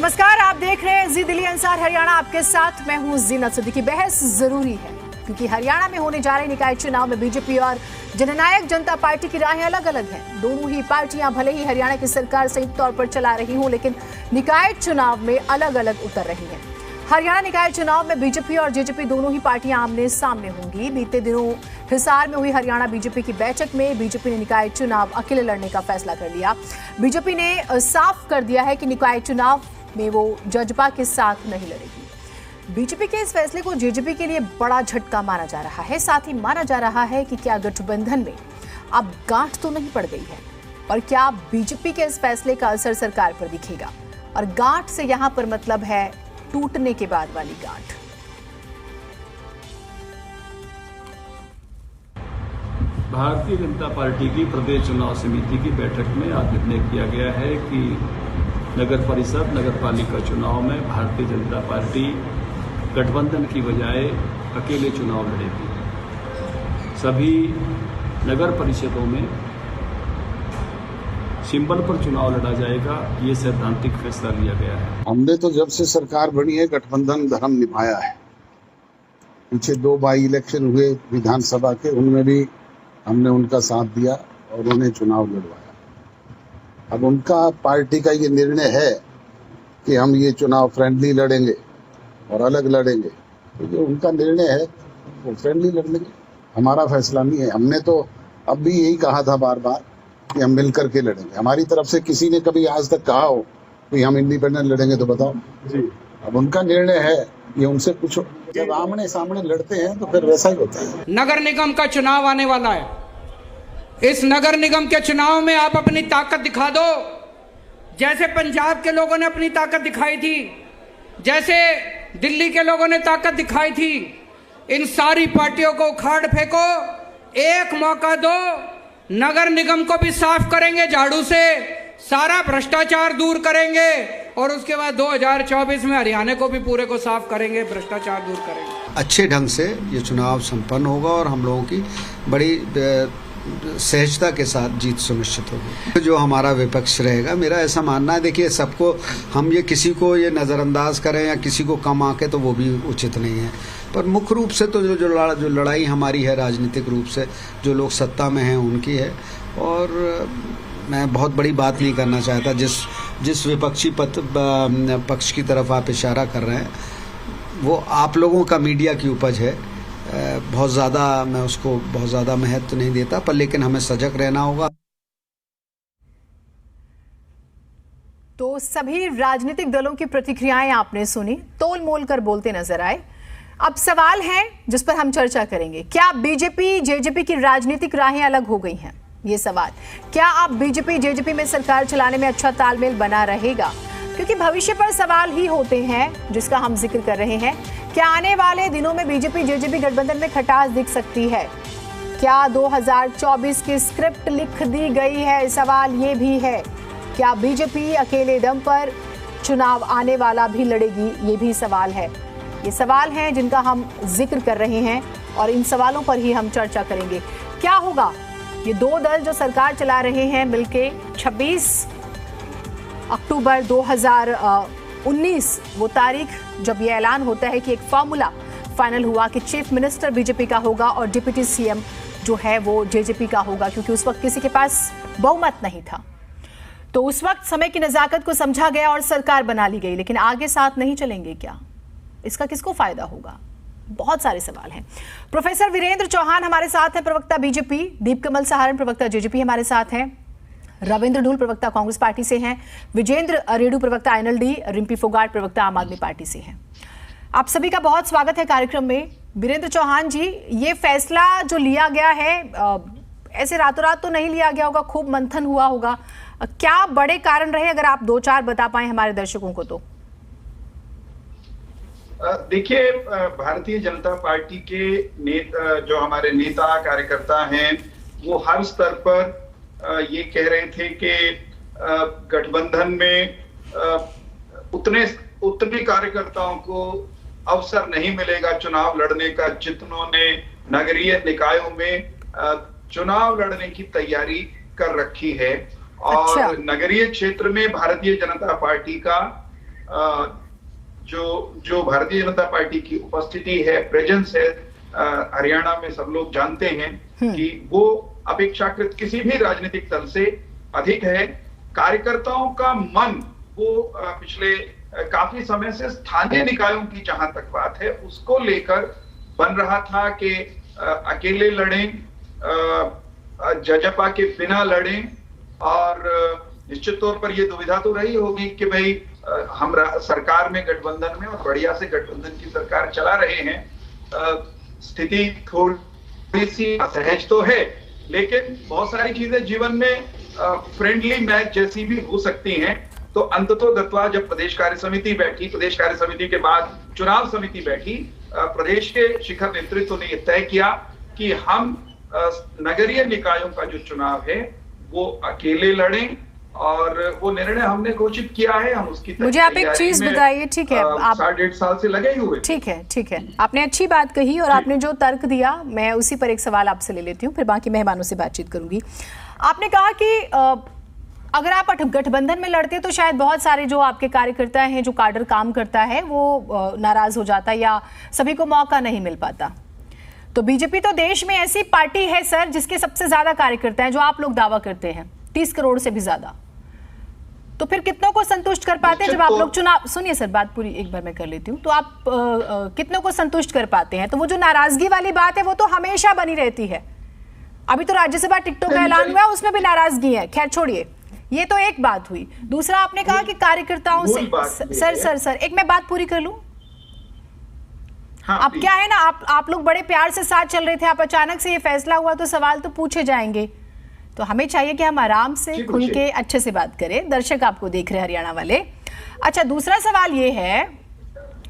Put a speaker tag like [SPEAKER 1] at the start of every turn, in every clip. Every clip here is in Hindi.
[SPEAKER 1] नमस्कार, आप देख रहे हैं जी दिल्ली अंसार हरियाणा। आपके साथ मैं हूं जीनत सिद्दीकी। बहस जरूरी है क्योंकि हरियाणा में होने जा रहे निकाय चुनाव में बीजेपी और जननायक जनता पार्टी की राहें अलग अलग हैं। दोनों ही पार्टियां भले ही हरियाणा की सरकार संयुक्त तौर पर चला रही हों, लेकिन निकाय चुनाव में अलग अलग उतर रही हैं। हरियाणा निकाय चुनाव में बीजेपी और जेजेपी दोनों ही पार्टियां आमने सामने होंगी। बीते दिनों हिसार में हुई हरियाणा बीजेपी की बैठक में बीजेपी ने निकाय चुनाव अकेले लड़ने का फैसला कर लिया। बीजेपी ने साफ कर दिया है कि निकाय चुनाव में वो जजपा के साथ नहीं लड़ेगी। बीजेपी के इस फैसले को जेजेपी के लिए बड़ा झटका माना जा रहा है। साथ ही माना जा रहा है कि क्या गठबंधन में अब गांठ तो नहीं पड़ गई है, और क्या बीजेपी के इस फैसले का असर सरकार पर दिखेगा। और गांठ से यहां पर मतलब है टूटने के बाद वाली गांठ।
[SPEAKER 2] भारतीय जनता पार्टी की प्रदेश चुनाव समिति की बैठक में आज निर्णय किया गया है कि नगर परिषद नगर पालिका चुनाव में भारतीय जनता पार्टी गठबंधन की बजाय अकेले चुनाव लड़ेगी। सभी नगर परिषदों में सिंबल पर चुनाव लड़ा जाएगा, ये सैद्धांतिक फैसला लिया गया है।
[SPEAKER 3] हमने तो जब से सरकार बनी है गठबंधन धर्म निभाया है। पीछे 2 बाई इलेक्शन हुए विधानसभा के, उनमें भी हमने उनका साथ दिया और उन्हें चुनाव लड़वाया। अब उनका पार्टी का ये निर्णय है कि हम ये चुनाव फ्रेंडली लड़ेंगे और अलग लड़ेंगे, तो ये उनका निर्णय है, वो फ्रेंडली लड़ लेंगे। हमारा फैसला नहीं है। हमने तो अब भी यही कहा था बार बार कि हम मिल करके लड़ेंगे। हमारी तरफ से किसी ने कभी आज तक कहा हो कि हम इंडिपेंडेंट लड़ेंगे तो बताओ जी। अब उनका निर्णय है, ये उनसे पूछो। जब आमने सामने लड़ते हैं तो फिर वैसा ही होता है।
[SPEAKER 4] नगर निगम का चुनाव आने वाला है। इस नगर निगम के चुनाव में आप अपनी ताकत दिखा दो, जैसे पंजाब के लोगों ने अपनी ताकत दिखाई थी, जैसे दिल्ली के लोगों ने ताकत दिखाई थी। इन सारी पार्टियों को उखाड़ फेंको, एक मौका दो। नगर निगम को भी साफ करेंगे झाड़ू से, सारा भ्रष्टाचार दूर करेंगे, और उसके बाद 2024 में हरियाणा को भी पूरे को साफ करेंगे, भ्रष्टाचार दूर करेंगे।
[SPEAKER 5] अच्छे ढंग से ये चुनाव संपन्न होगा और हम लोगों की बड़ी सहजता के साथ जीत सुनिश्चित होगी। जो हमारा विपक्ष रहेगा, मेरा ऐसा मानना है, देखिए सबको हम ये किसी को ये नज़रअंदाज करें या किसी को कम आके तो वो भी उचित नहीं है। पर मुख्य रूप से तो जो लड़ाई हमारी है राजनीतिक रूप से, जो लोग सत्ता में हैं उनकी है। और मैं बहुत बड़ी बात नहीं करना चाहता। जिस विपक्षी पक्ष की तरफ आप इशारा कर रहे हैं वो आप लोगों का मीडिया की उपज है। बहुत ज़्यादा मैं उसको बहुत ज़्यादा महत्व नहीं देता, पर लेकिन हमें सजग रहना होगा।
[SPEAKER 1] तो सभी राजनीतिक दलों की प्रतिक्रियाएं आपने सुनी, तोल मोल कर बोलते नजर आए। अब सवाल है जिस पर हम चर्चा करेंगे, क्या बीजेपी जेजेपी की राजनीतिक राहें अलग हो गई हैं? ये सवाल, क्या अब बीजेपी जेजेपी में सरकार चलाने में अच्छा तालमेल बना रहेगा? क्योंकि भविष्य पर सवाल ही होते हैं जिसका हम जिक्र कर रहे हैं। क्या आने वाले दिनों में बीजेपी जेजेपी गठबंधन में खटास दिख सकती है? क्या 2024 की स्क्रिप्ट लिख दी गई है? सवाल ये भी है, क्या बीजेपी अकेले दम पर चुनाव आने वाला भी लड़ेगी? ये भी सवाल है। ये सवाल हैं जिनका हम जिक्र कर रहे हैं और इन सवालों पर ही हम चर्चा करेंगे। क्या होगा? ये 2 दल जो सरकार चला रहे हैं मिलके 26 अक्टूबर 2019 वो तारीख जब ये ऐलान होता है कि एक फॉर्मूला फाइनल हुआ कि चीफ मिनिस्टर बीजेपी का होगा और डिप्टी सीएम जो है वो जेजेपी का होगा, क्योंकि उस वक्त किसी के पास बहुमत नहीं था। तो उस वक्त समय की नजाकत को समझा गया और सरकार बना ली गई। लेकिन आगे साथ नहीं चलेंगे क्या? इसका किसको फायदा होगा? बहुत सारे सवाल हैं। प्रोफेसर वीरेंद्र चौहान हमारे साथ हैं, प्रवक्ता बीजेपी। दीपकमल सहारण प्रवक्ता जेजेपी हमारे साथ हैं। रविंद्र ढूल प्रवक्ता कांग्रेस पार्टी से हैं। विजेंद्र रेडू प्रवक्ता एनएलडी। रिम्पी फोगाट प्रवक्ता आम आदमी पार्टी से हैं। आप सभी का बहुत स्वागत है कार्यक्रम में। वीरेंद्र चौहान जी, ये फैसला जो लिया गया है ऐसे रातों रात तो नहीं लिया गया होगा, खूब मंथन हुआ होगा। क्या बड़े कारण रहे, अगर आप 2-4 बता पाएं हमारे दर्शकों को तो?
[SPEAKER 6] देखिए, भारतीय जनता पार्टी के जो हमारे नेता कार्यकर्ता हैं वो हर स्तर पर ये कह रहे थे कि गठबंधन में उतने कार्यकर्ताओं को अवसर नहीं मिलेगा चुनाव लड़ने का जितनों ने नगरीय निकायों में चुनाव लड़ने की तैयारी कर रखी है। और नगरीय क्षेत्र में भारतीय जनता पार्टी का जो भारतीय जनता पार्टी की उपस्थिति है, प्रेजेंस है हरियाणा में, सब लोग जानते हैं कि वो अपेक्षाकृत किसी भी राजनीतिक दल से अधिक है। कार्यकर्ताओं का मन वो पिछले काफी समय से स्थानीय निकायों की जहां तक बात है उसको लेकर बन रहा था कि अकेले लड़ें, जजपा के बिना लड़ें, और निश्चित तौर पर ये दुविधा तो रही होगी कि भाई हम सरकार में गठबंधन में और बढ़िया से गठबंधन की सरकार चला रहे हैं। स्थिति थोड़ी सी असहज तो है, लेकिन बहुत सारी चीजें जीवन में फ्रेंडली मैच जैसी भी हो सकती हैं। तो अंततोगत्वा जब प्रदेश कार्य समिति बैठी, प्रदेश कार्य समिति के बाद चुनाव समिति बैठी, प्रदेश के शिखर नेतृत्व ने यह तय किया कि हम नगरीय निकायों का जो चुनाव है वो अकेले लड़ें, और वो निर्णय हमने घोषित किया है। हम उसकी
[SPEAKER 1] मुझे आप एक चीज बताइए, ठीक है, आप
[SPEAKER 6] 1.5 साल से लगे हुए।
[SPEAKER 1] ठीक है, आपने अच्छी बात कही और आपने जो तर्क दिया, मैं उसी पर एक सवाल आपसे ले लेती हूँ, फिर बाकी मेहमानों से बातचीत करूंगी। आपने कहा कि अगर आप गठबंधन में लड़ते तो शायद बहुत सारे जो आपके कार्यकर्ता हैं, जो काडर काम करता है, वो नाराज हो जाता या सभी को मौका नहीं मिल पाता। तो बीजेपी तो देश में ऐसी पार्टी है सर जिसके सबसे ज्यादा कार्यकर्ता हैं, जो आप लोग दावा करते हैं 30 करोड़ से भी ज्यादा। तो फिर कितनों को संतुष्ट कर पाते हैं जब आप लोग चुनाव, सुनिए सर बात पूरी एक बार मैं कर लेती हूँ, तो आप कितनों को संतुष्ट कर पाते हैं? तो वो जो नाराजगी वाली बात है वो तो हमेशा बनी रहती है। अभी तो राज्यसभा टिकटों का ऐलान हुआ, उसमें भी नाराजगी है, खैर छोड़िए, ये तो एक बात हुई। दूसरा आपने कहा कि कार्यकर्ताओं से सर एक मैं बात पूरी कर लूं। अब क्या है ना, आप लोग बड़े प्यार से साथ चल रहे थे, आप अचानक से ये फैसला हुआ तो सवाल तो पूछे जाएंगे, तो हमें चाहिए कि हम आराम से खुल के अच्छे से बात करें। दर्शक आपको देख रहे हैं, हरियाणा वाले। अच्छा, दूसरा सवाल ये है,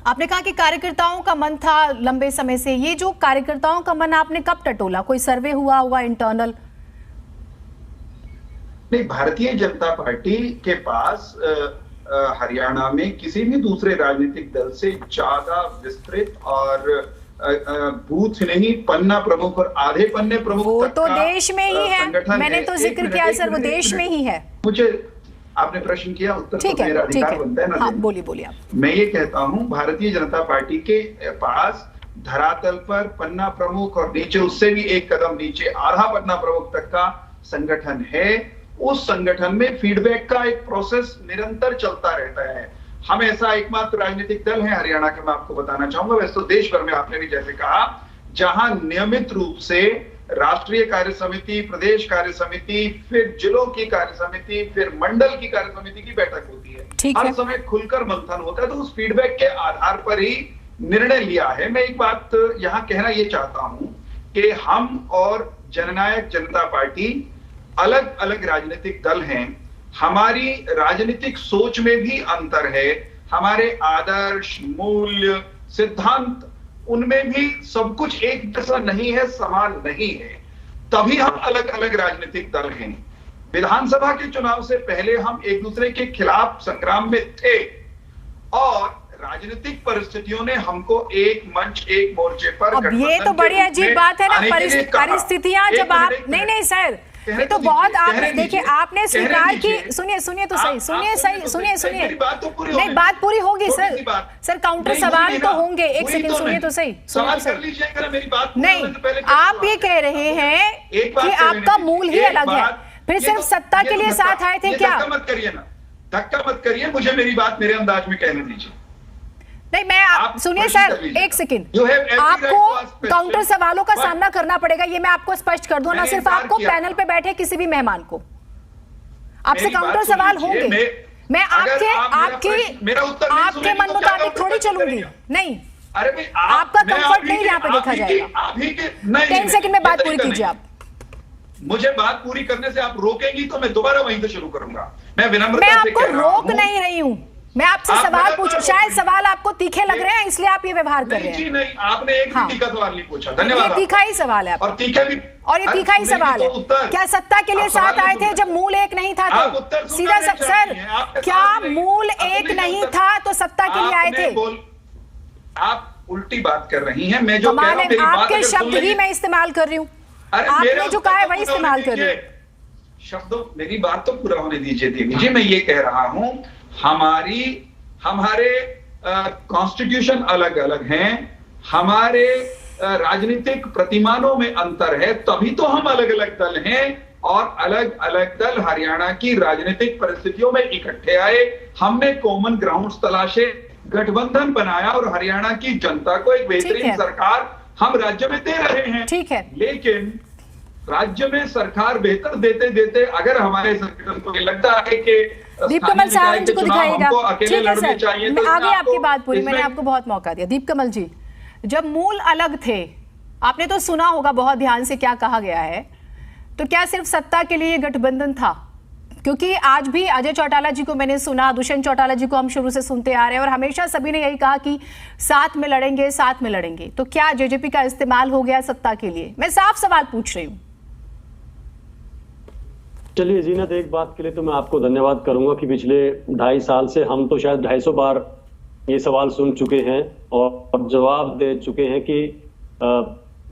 [SPEAKER 1] आपने कहा कि कार्यकर्ताओं का मन था लंबे समय से, ये जो कार्यकर्ताओं का मन आपने कब टटोला? कोई सर्वे हुआ इंटरनल?
[SPEAKER 6] नहीं, भारतीय जनता पार्टी के पास हरियाणा में किसी भी दूसरे राजनीतिक दल से ज्यादा विस्तृत और बूथ नहीं, पन्ना प्रमुख और आधे पन्ने प्रमुख
[SPEAKER 1] वो
[SPEAKER 6] तक
[SPEAKER 1] तो
[SPEAKER 6] का
[SPEAKER 1] देश में ही है, मैंने तो जिक्र किया सर, वो देश में ही है।
[SPEAKER 6] मुझे आपने प्रश्न किया, उत्तर तो मेरा अधिकार बनता है ना।
[SPEAKER 1] हाँ, बोलिए आप।
[SPEAKER 6] मैं ये कहता हूं, भारतीय जनता पार्टी के पास धरातल पर पन्ना प्रमुख और नीचे उससे भी एक कदम नीचे आधा पन्ना प्रमुख तक का संगठन है। उस संगठन में फीडबैक का एक प्रोसेस निरंतर चलता रहता है। हम ऐसा एकमात्र राजनीतिक दल है हरियाणा के, मैं आपको बताना चाहूंगा, वैसे तो देश भर में आपने भी जैसे कहा, जहां नियमित रूप से राष्ट्रीय कार्य समिति, प्रदेश कार्य समिति, फिर जिलों की कार्य समिति, फिर मंडल की कार्य समिति की बैठक होती है। हर समय खुलकर मंथन होता है, तो उस फीडबैक के आधार पर ही निर्णय लिया है। मैं एक बात यहां कहना यह चाहता हूं कि हम और जननायक जनता पार्टी अलग अलग राजनीतिक दल हैं, हमारी राजनीतिक सोच में भी अंतर है, हमारे आदर्श, मूल्य, सिद्धांत, उनमें भी सब कुछ एक जैसा नहीं है, समान नहीं है, तभी हम अलग अलग राजनीतिक दल हैं। विधानसभा के चुनाव से पहले हम एक दूसरे के खिलाफ संग्राम में थे, और राजनीतिक परिस्थितियों ने हमको एक मंच, एक मोर्चे पर,
[SPEAKER 1] अब ये तो बड़ी अजीब बात है ना, परिस्थितियां जब आप, नहीं सर, ये तो बहुत, आपने देखिए, आपने स्वीकार की, सुनिए तो सही, सुनिए, नहीं बात पूरी होगी सर, काउंटर सवाल तो होंगे, एक सेकंड सुनिए तो सही, नहीं, आप ये कह रहे हैं कि आपका मूल ही अलग है, फिर सिर्फ सत्ता के लिए साथ आए थे क्या?
[SPEAKER 6] धक्का मत करिए, मुझे मेरी बात मेरे अंदाज में कहने दीजिए।
[SPEAKER 1] नहीं, मैं सुनिए सर, एक सेकंड, आपको काउंटर सवालों का सामना करना पड़ेगा, ये मैं आपको स्पष्ट कर दूं, ना सिर्फ आपको, पैनल पे बैठे किसी भी मेहमान को आपसे काउंटर सवाल होंगे। मैं आपके मन मुताबिक थोड़ी चलूंगी, नहीं, आपका कंफर्ट नहीं यहाँ पे देखा जाएगा। 10 सेकंड में बात पूरी कीजिए आप।
[SPEAKER 6] मुझे बात पूरी करने से आप रोकेंगी तो मैं दोबारा वहीं से शुरू करूंगा। मैं विनम्रता से
[SPEAKER 1] आपको रोक नहीं रही हूं, मैं आपसे सवाल पूछ, शायद सवाल आपको तीखे लग रहे हैं इसलिए आप ये व्यवहार कर रहे हैं।
[SPEAKER 6] नहीं, आपने एक भी तीखा सवाल नहीं पूछा, धन्यवाद।
[SPEAKER 1] ये तीखा ही सवाल है,
[SPEAKER 6] और तीखा भी,
[SPEAKER 1] और ये तीखा ही सवाल है। क्या सत्ता के लिए साथ आए थे जब मूल एक नहीं था? तो सीधा सर, क्या मूल एक नहीं था तो सत्ता के लिए आए थे?
[SPEAKER 6] आप उल्टी बात कर रही हैं। मैं जो कह रहा हूं,
[SPEAKER 1] आपके शब्द ही मैं इस्तेमाल कर रही हूँ, आपने जो कहा है वही इस्तेमाल कर रही हूँ।
[SPEAKER 6] शब्दों, मेरी बात तो पूरा होने दीजिए देवी जी। मैं ये कह रहा हूं, हमारे कॉन्स्टिट्यूशन अलग अलग हैं, हमारे राजनीतिक प्रतिमानों में अंतर है, तभी तो हम अलग अलग दल हैं और अलग अलग दल हरियाणा की राजनीतिक परिस्थितियों में इकट्ठे आए। हमने कॉमन ग्राउंड्स तलाशे, गठबंधन बनाया और हरियाणा की जनता को एक बेहतरीन सरकार हम राज्य में दे रहे हैं।
[SPEAKER 1] ठीक है,
[SPEAKER 6] लेकिन राज्य में सरकार बेहतर देते देते अगर हमारे संगठन को लगता है कि
[SPEAKER 1] दीप कमल सावंत जी को दिखाएगा, ठीक है सर,
[SPEAKER 6] तो
[SPEAKER 1] आगे आपकी बात पूरी, मैंने आपको बहुत मौका दिया। दीप कमल जी, जब मूल अलग थे, आपने तो सुना होगा बहुत ध्यान से क्या कहा गया है, तो क्या सिर्फ सत्ता के लिए गठबंधन था? क्योंकि आज भी अजय चौटाला जी को मैंने सुना, दुष्यंत चौटाला जी को हम शुरू से सुनते आ रहे हैं और हमेशा सभी ने यही कहा कि साथ में लड़ेंगे, साथ में लड़ेंगे। तो क्या जेजेपी का इस्तेमाल हो गया सत्ता के लिए? मैं साफ सवाल पूछ रही हूँ।
[SPEAKER 7] चलिए जीनत, एक बात के लिए तो मैं आपको धन्यवाद करूंगा कि पिछले 2.5 साल से हम तो शायद 250 बार ये सवाल सुन चुके हैं और जवाब दे चुके हैं कि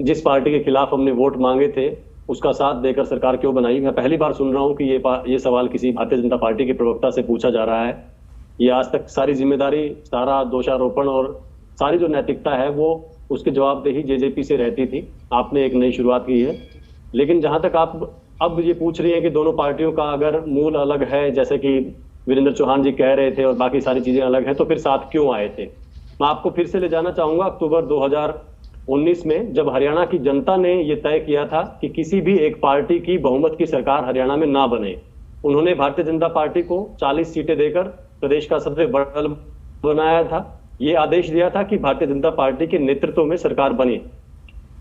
[SPEAKER 7] जिस पार्टी के खिलाफ हमने वोट मांगे थे उसका साथ देकर सरकार क्यों बनाई। मैं पहली बार सुन रहा हूं कि ये सवाल किसी भारतीय जनता पार्टी के प्रवक्ता से पूछा जा रहा है। ये आज तक सारी जिम्मेदारी, सारा दोषारोपण और सारी जो नैतिकता है वो उसकी जवाबदेही जेजेपी से रहती थी। आपने एक नई शुरुआत की है, लेकिन जहां तक आप अब ये पूछ रही हैं कि दोनों पार्टियों का अगर मूल अलग है, जैसे कि वीरेंद्र चौहान जी कह रहे थे और बाकी सारी चीजें अलग हैं, तो फिर साथ क्यों आए थे? मैं आपको फिर से ले जाना चाहूंगा अक्टूबर 2019 में, जब हरियाणा की जनता ने ये तय किया था कि किसी भी एक पार्टी की बहुमत की सरकार हरियाणा में ना बने। उन्होंने भारतीय जनता पार्टी को 40 सीटें देकर प्रदेश का सबसे बड़ा दल बनाया था। ये आदेश दिया था कि भारतीय जनता पार्टी के नेतृत्व में सरकार बने।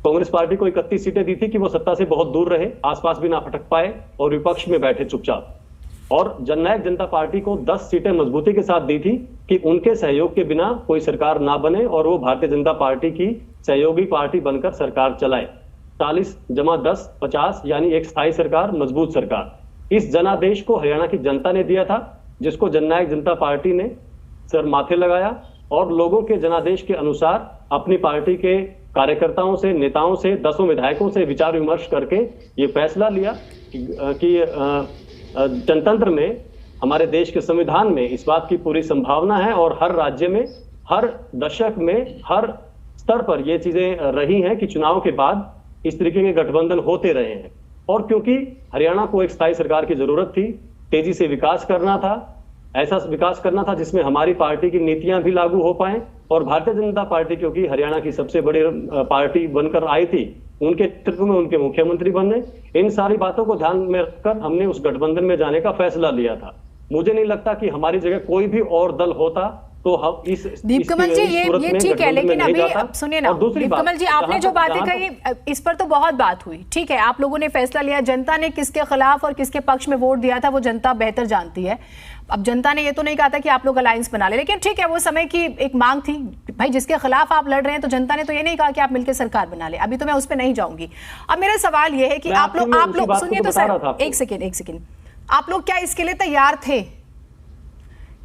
[SPEAKER 7] कांग्रेस पार्टी को 31 सीटें दी थी कि वो सत्ता से बहुत दूर रहे, आसपास भी ना फटक पाए और विपक्ष में बैठे चुपचाप। और जननायक जनता पार्टी को 10 सीटें मजबूती के साथ दी थी कि उनके सहयोग के बिना कोई सरकार ना बने और वो भारतीय जनता पार्टी की सहयोगी पार्टी बनकर सरकार चलाए। 40 जमा 10 50 यानी एक स्थायी सरकार, मजबूत सरकार। इस जनादेश को हरियाणा की जनता ने दिया था, जिसको जननायक जनता पार्टी ने सर माथे लगाया और लोगों के जनादेश के अनुसार अपनी पार्टी के कार्यकर्ताओं से, नेताओं से, 10 विधायकों से विचार विमर्श करके ये फैसला लिया कि जनतंत्र में, हमारे देश के संविधान में इस बात की पूरी संभावना है और हर राज्य में, हर दशक में, हर स्तर पर ये चीजें रही हैं कि चुनाव के बाद इस तरीके के गठबंधन होते रहे हैं। और क्योंकि हरियाणा को एक स्थायी सरकार की जरूरत थी, तेजी से विकास करना था, ऐसा विकास करना था जिसमें हमारी पार्टी की नीतियां भी लागू हो पाए। और भारतीय जनता पार्टी क्योंकि हरियाणा की सबसे बड़ी पार्टी बनकर आई थी, उनके नेतृत्व में उनके मुख्यमंत्री बनने, इन सारी बातों को ध्यान में रखकर हमने उस गठबंधन में जाने का फैसला लिया था। मुझे नहीं लगता कि हमारी जगह कोई भी और दल होता तो हम इस
[SPEAKER 1] दीप कमल जी ये ठीक है, लेकिन अभी सुनिए ना दीप कमल जी, आपने जो बातें कही इस पर तो बहुत बात हुई, ठीक है, आप लोगों ने फैसला लिया, जनता ने किसके खिलाफ और किसके पक्ष में वोट दिया था वो जनता बेहतर जानती है। अब जनता ने ये तो नहीं कहा था कि आप लोग अलायंस बना ले, लेकिन ठीक है, वो समय की एक मांग थी भाई, जिसके खिलाफ आप लड़ रहे हैं, तो जनता ने तो ये नहीं कहा कि आप मिलकर सरकार बना ले। अभी तो मैं उस पर नहीं जाऊंगी। अब मेरा सवाल ये है कि आप लोग सुनिए तो सर, एक सेकेंड, आप लोग क्या इसके लिए तैयार थे?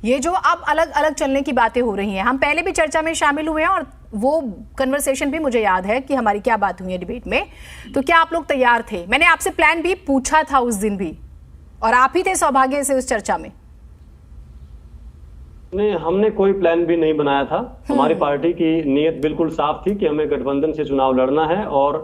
[SPEAKER 1] ये जो अब अलग अलग चलने की बातें हो रही हैं, हम पहले भी चर्चा में शामिल हुए हैं और वो कन्वर्सेशन भी मुझे याद है कि हमारी क्या बात हुई है डिबेट में। तो क्या आप लोग तैयार थे? मैंने आपसे प्लान भी पूछा था उस दिन भी, और आप ही थे सौभाग्य से उस चर्चा में।
[SPEAKER 7] नहीं, हमने कोई प्लान भी नहीं बनाया था। हमारी पार्टी की नीयत बिल्कुल साफ थी कि हमें गठबंधन से चुनाव लड़ना है और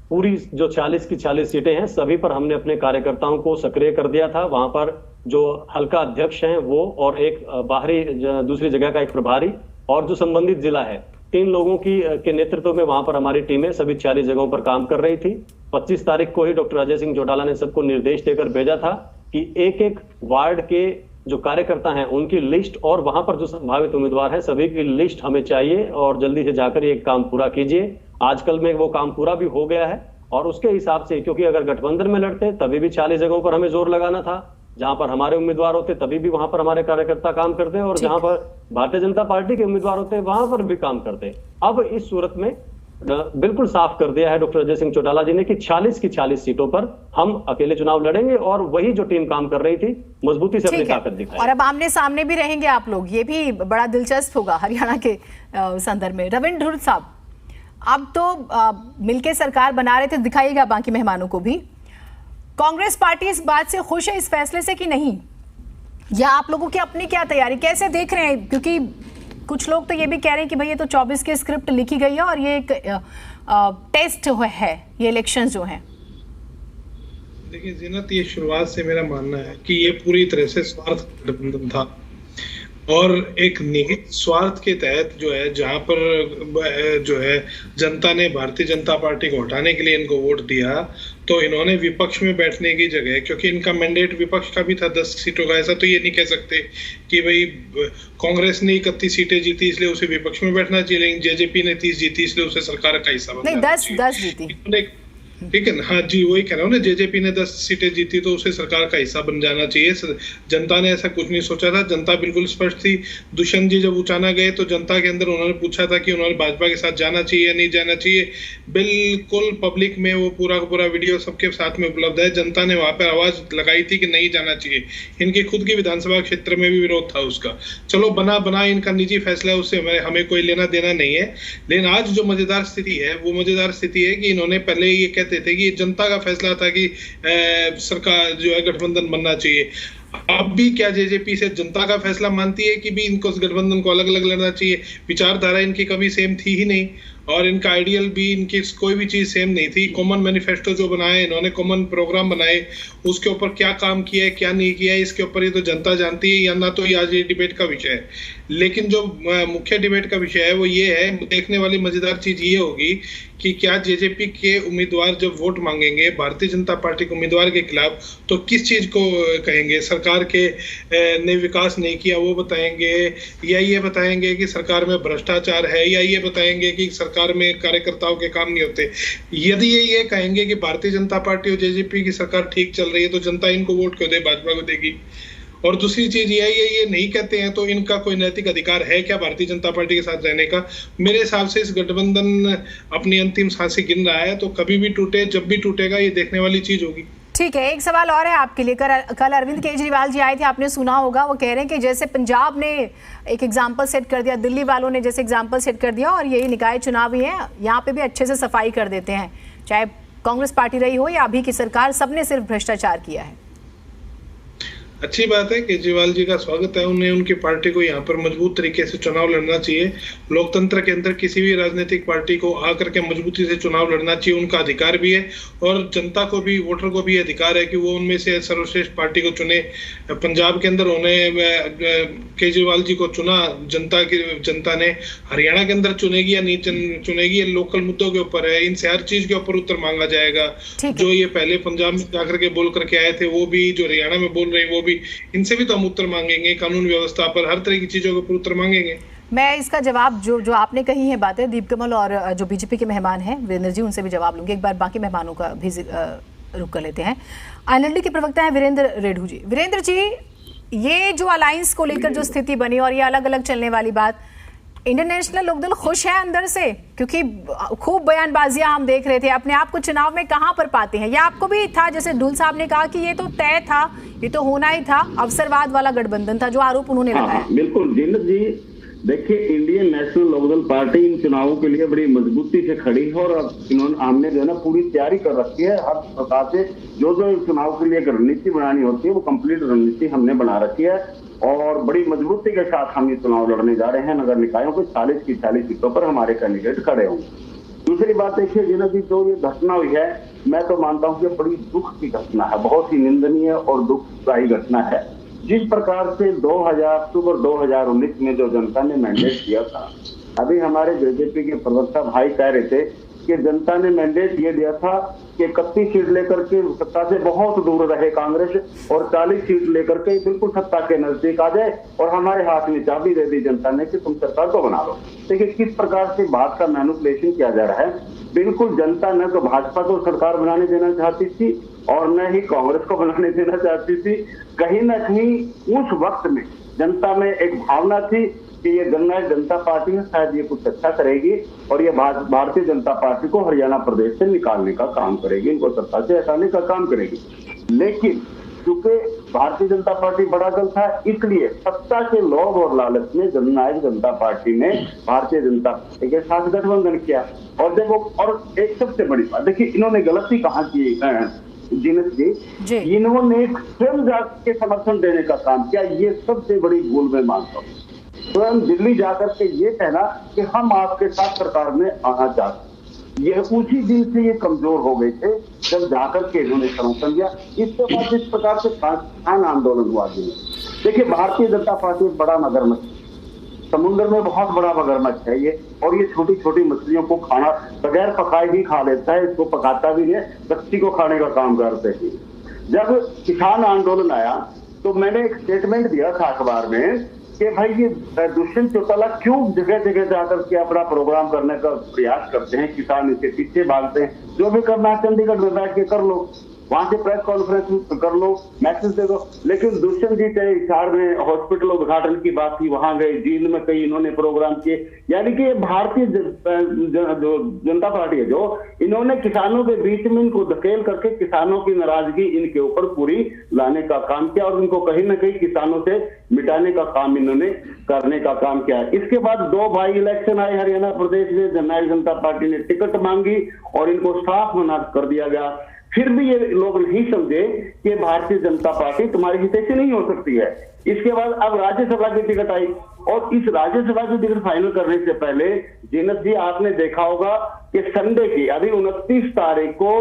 [SPEAKER 7] पूरी जो 40 की 40 सीटें हैं सभी पर हमने अपने कार्यकर्ताओं को सक्रिय कर दिया था। वहां पर जो हल्का अध्यक्ष हैं वो और एक बाहरी दूसरी जगह का एक प्रभारी और जो संबंधित जिला है, 3 लोगों के नेतृत्व में वहां पर हमारी टीमें सभी 40 जगहों पर काम कर रही थी। 25 तारीख को ही डॉक्टर अजय सिंह चौटाला ने सबको निर्देश देकर भेजा था कि एक वार्ड के जो कार्यकर्ता हैं उनकी लिस्ट और वहां पर जो संभावित उम्मीदवार है सभी की लिस्ट हमें चाहिए और जल्दी से जाकर ये काम पूरा कीजिए। आजकल में वो काम पूरा भी हो गया है और उसके हिसाब से, क्योंकि अगर गठबंधन में लड़ते तभी भी 40 जगहों पर हमें जोर लगाना था, जहां पर हमारे उम्मीदवार होते तभी भी वहां पर हमारे कार्यकर्ता काम करते और जहां पर भारतीय जनता पार्टी के उम्मीदवार होते वहां पर भी काम करते। अब इस सूरत में बिल्कुल साफ कर दिया है डॉक्टर अजय सिंह चौटाला जी ने कि 40 की 40 सीटों पर हम अकेले चुनाव लड़ेंगे और वही जो टीम काम कर रही थी मजबूती से अपनी ताकत दिखाई।
[SPEAKER 1] और अब आमने सामने भी रहेंगे आप लोग, ये भी बड़ा दिलचस्प होगा हरियाणा के संदर्भ में। रविंद्र धुर साहब, अब तो मिलके सरकार बना रहे थे, दिखाइएगा बाकी मेहमानों को भी। कांग्रेस पार्टी इस बात से खुश है, इस फैसले से कि नहीं या आप लोगों की अपनी क्या तैयारी, कैसे देख रहे हैं? क्योंकि कुछ लोग तो ये भी कह रहे हैं कि भाई ये तो 24 की स्क्रिप्ट लिखी गई है और ये एक टेस्ट है, ये इलेक्शंस जो हैं।
[SPEAKER 8] देखिए जीनत, ये शुरुआत से मेरा मानना है कि ये पूरी तरह से स्वार्थ गठबंधन था और एक निहित स्वार्थ के तहत जो है, जहां पर जो है जनता ने भारतीय जनता पार्टी को हटाने के लिए इनको वोट दिया, तो इन्होंने विपक्ष में बैठने की जगह, क्योंकि इनका मैंडेट विपक्ष का भी था 10 सीटों का, ऐसा तो ये नहीं कह सकते कि भाई कांग्रेस ने 31 सीटें जीती इसलिए उसे विपक्ष में बैठना चाहिए, लेकिन जेजेपी ने 30 जीती इसलिए उसे सरकार का हिस्सा बनना चाहिए।
[SPEAKER 1] 10 जीती,
[SPEAKER 8] ठीक है ना? हाँ जी, वही कह रहा हूँ ना, जेजेपी ने 10 सीटें जीती तो उसे सरकार का हिस्सा बन जाना चाहिए। जनता ने ऐसा कुछ नहीं सोचा था, जनता बिल्कुल स्पष्ट थी। दुष्यंत जी जब उचाना गए तो जनता के अंदर उन्होंने पूछा था कि उन्होंने भाजपा के साथ जाना चाहिए या नहीं जाना चाहिए। बिल्कुल पब्लिक में वो पूरा का पूरा वीडियो सबके साथ में उपलब्ध है। जनता ने वहां पर आवाज लगाई थी कि नहीं जाना चाहिए। इनके खुद के विधानसभा क्षेत्र में भी विरोध था उसका। चलो बना इनका निजी फैसला है, उससे हमें कोई लेना देना नहीं है। लेकिन आज जो मजेदार स्थिति है वो मजेदार स्थिति है कि इन्होंने पहले ये कहते थे कि जनता का फैसला था कि सरकार जो है गठबंधन बनना चाहिए। अब भी क्या जेजेपी से जनता का फैसला मानती है कि भी इनको गठबंधन को अलग अलग लड़ना चाहिए? विचारधारा इनकी कभी सेम थी ही नहीं और इनका आइडियल भी, इनकी कोई भी चीज सेम नहीं थी। कॉमन मैनिफेस्टो जो बनाए इन्होंने, कॉमन प्रोग्राम बनाए, उसके ऊपर क्या काम किया है क्या नहीं किया है इसके ऊपर ये तो जनता जानती है, या ना तो ये आज ये डिबेट का विषय है। लेकिन जो मुख्य डिबेट का विषय है वो ये है, देखने वाली मजेदार चीज ये होगी कि क्या जेजेपी के उम्मीदवार जब वोट मांगेंगे भारतीय जनता पार्टी के उम्मीदवार के खिलाफ तो किस चीज को कहेंगे? सरकार के ने विकास नहीं किया वो बताएंगे, या ये बताएंगे कि सरकार में भ्रष्टाचार है, या ये बताएंगे कि सरकार में कार्यकर्ताओं के काम नहीं होते? यदि ये कहेंगे कि भारतीय जनता पार्टी और जेजेपी की सरकार ठीक चल रही है तो जनता इनको वोट क्यों दे, भाजपा को देगी? और दूसरी चीज ये नहीं कहते हैं तो इनका कोई नैतिक अधिकार है क्या भारतीय जनता पार्टी के साथ रहने का? मेरे हिसाब से इस गठबंधन अपनी अंतिम सांसें गिन रहा है, तो कभी भी टूटे, जब भी टूटेगा ये देखने वाली चीज होगी।
[SPEAKER 1] ठीक है, एक सवाल और है आपके लिए। कल अरविंद केजरीवाल जी आए थे, आपने सुना होगा, वो कह रहे हैं कि जैसे पंजाब ने एक एग्जाम्पल सेट कर दिया, दिल्ली वालों ने जैसे एग्जाम्पल सेट कर दिया और यही निकाय चुनाव ही है, यहाँ पे भी अच्छे से सफाई कर देते हैं, चाहे कांग्रेस पार्टी रही हो या अभी की सरकार, सबने सिर्फ भ्रष्टाचार किया है।
[SPEAKER 8] अच्छी बात है, केजरीवाल जी का स्वागत है। उन्हें उनकी पार्टी को यहाँ पर मजबूत तरीके से चुनाव लड़ना चाहिए। लोकतंत्र के अंदर किसी भी राजनीतिक पार्टी को आकर के मजबूती से चुनाव लड़ना चाहिए, उनका अधिकार भी है और जनता को भी, वोटर को भी अधिकार है कि वो उनमें से सर्वश्रेष्ठ पार्टी को चुने। पंजाब के अंदर उन्हें केजरीवाल जी को चुना जनता ने, हरियाणा के अंदर चुनेगी या नहीं चुनेगी ये लोकल मुद्दों के ऊपर है। इनसे हर चीज के ऊपर उत्तर मांगा जाएगा। जो ये पहले पंजाब में जाकर के बोल करके आए थे वो भी, जो हरियाणा में बोल रहे हैं वो भी, इनसे भी तो हम उत्तर मांगेंगे। कानून व्यवस्था पर, हर तरह की चीजों के ऊपर उत्तर मांगेंगे।
[SPEAKER 1] मैं इसका जवाब जो आपने कही है बातें, दीप कमल और जो बीजेपी के मेहमान हैं वीरेंद्र जी, उनसे भी जवाब लूंगी। एक बार बाकी मेहमानों का भी रुक कर लेते हैं। आईएनएलडी के प्रवक्ता हैं वीरेंद्र रेडू जी। वीरेंद्र जी, ये जो अलायंस को लेकर जो स्थिति बनी और ये अलग अलग चलने वाली बात, इंडियन नेशनल लोकदल खुश है अंदर से? क्योंकि खूब बयानबाजियां हम देख रहे थे, अपने आप को चुनाव में कहां पर पाते हैं? या आपको भी था, जैसे ढूल साहब ने कहा कि ये तो तय था, ये तो होना ही था, अवसरवाद वाला गठबंधन था, जो आरोप उन्होंने लगाया?
[SPEAKER 9] बिल्कुल जीनत जी, देखिए इंडियन नेशनल लोकदल पार्टी इन चुनावों के लिए बड़ी मजबूती से खड़ी है और अब हमने जो है ना पूरी तैयारी कर रखी है। हर प्रकार से जो चुनाव के लिए रणनीति बनानी होती है वो कंप्लीट रणनीति हमने बना रखी है और बड़ी मजबूती के साथ हम ये चुनाव लड़ने जा रहे हैं। नगर निकायों को 40 की 40 सीटों पर हमारे कैंडिडेट खड़े होंगे। दूसरी बात देखिए जीनत जी, जो ये घटना हुई है, मैं तो मानता हूँ कि बड़ी दुख की घटना है, बहुत ही निंदनीय और दुखदायी घटना है। जिस प्रकार से अक्टूबर 2019 में जो जनता ने मैंडेट दिया था, अभी हमारे जेजेपी के प्रवक्ता भाई कह रहे थे कि जनता ने मैंडेट ये दिया था कि 31 सीट लेकर के सत्ता से बहुत दूर रहे कांग्रेस और 40 सीट लेकर के बिल्कुल सत्ता के नजदीक आ जाए और हमारे हाथ में चाबी दे दी जनता ने कि तुम सरकार को बना लो। देखिए किस प्रकार से बात का मैनिपुलेशन किया जा रहा है। बिल्कुल जनता न तो भाजपा को सरकार बनाने देना चाहती थी और न ही कांग्रेस को बनाने देना चाहती थी। कहीं न कहीं उस वक्त में जनता में एक भावना थी कि ये जननायक जनता पार्टी है, शायद ये कुछ अच्छा करेगी और ये भारतीय जनता पार्टी को हरियाणा प्रदेश से निकालने का काम करेगी, इनको सत्ता से हटाने का काम करेगी। लेकिन क्योंकि भारतीय जनता पार्टी बड़ा दल था, इसलिए सत्ता के लोभ और लालच में जननायक जनता पार्टी ने भारतीय जनता पार्टी के साथ गठबंधन किया। और देखो, और एक सबसे बड़ी बात देखिए, इन्होंने गलती कहाँ की, जीनत जी, इन्होंने स्वयं जाकर के समर्थन देने का काम किया। ये सबसे बड़ी भूल मैं मानता हूँ। स्वयं दिल्ली जाकर के ये कहना कि हम आपके साथ सरकार में आना चाहते, ये उसी दिन से ये कमजोर हो गए थे जब जाकर के इन्होंने समर्थन दिया। इसके बाद इस प्रकार से किसान आंदोलन हुआ। देखिए, भारतीय जनता पार्टी एक बड़ा मगरमच्छ, समुद्र में बहुत बड़ा मगरमच्छ है ये, और ये छोटी छोटी मछलियों को खाना बगैर पकाए ही खा लेता है, इसको पकाता भी है, बच्ची को खाने का काम करते हैं। जब किसान आंदोलन आया तो मैंने एक स्टेटमेंट दिया था अखबार में कि भाई ये दुष्यंत चौटाला क्यों जगह जगह जाकर के अपना प्रोग्राम करने का प्रयास करते हैं, किसान इसके पीछे भागते हैं। जो भी करना है चंडीगढ़ में बैठ के कर लो, वहां से प्रेस कॉन्फ्रेंस कर लो, मैसेज दे दो। लेकिन दुष्यंत जी चाहे हिसार में हॉस्पिटल उद्घाटन की बात थी, वहां गए, जींद में कई इन्होंने प्रोग्राम किए। यानी कि भारतीय जनता पार्टी है जो इन्होंने किसानों के बीच में इनको धकेल करके किसानों की नाराजगी इनके ऊपर पूरी लाने का काम किया और इनको कहीं ना कहीं किसानों से मिटाने का काम इन्होंने करने का काम किया। इसके बाद 2 बाई इलेक्शन आए हरियाणा प्रदेश में, जननायक जनता पार्टी ने टिकट मांगी और इनको साफ मना कर दिया गया। फिर भी ये लोग नहीं समझे कि भारतीय जनता पार्टी तुम्हारी हितैषी नहीं हो सकती है। इसके बाद अब राज्यसभा की टिकट आई और इस राज्यसभा की टिकट फाइनल करने से पहले जीनत जी आपने देखा होगा कि संडे की अभी 29 तारीख को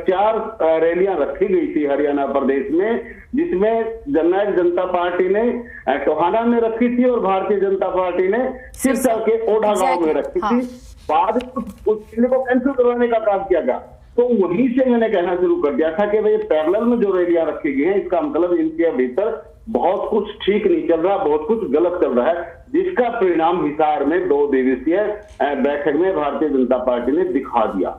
[SPEAKER 9] 4 रैलियां रखी गई थी हरियाणा प्रदेश में, जिसमें जननायक जनता पार्टी ने टोहाना में रखी थी और भारतीय जनता पार्टी ने सिरसा के ओढ़ा गांव में रखी थी। बाद उस रैली को कैंसिल करवाने का काम किया गया। तो वहीं से मैंने कहना शुरू कर दिया था कि भाई पैरेलल में जो रैलियां रखी गई हैं, इसका मतलब इनके भीतर बहुत कुछ ठीक नहीं चल रहा, बहुत कुछ गलत चल रहा है, जिसका परिणाम हिसार में 2 दिवसीय बैठक में भारतीय जनता पार्टी ने दिखा दिया।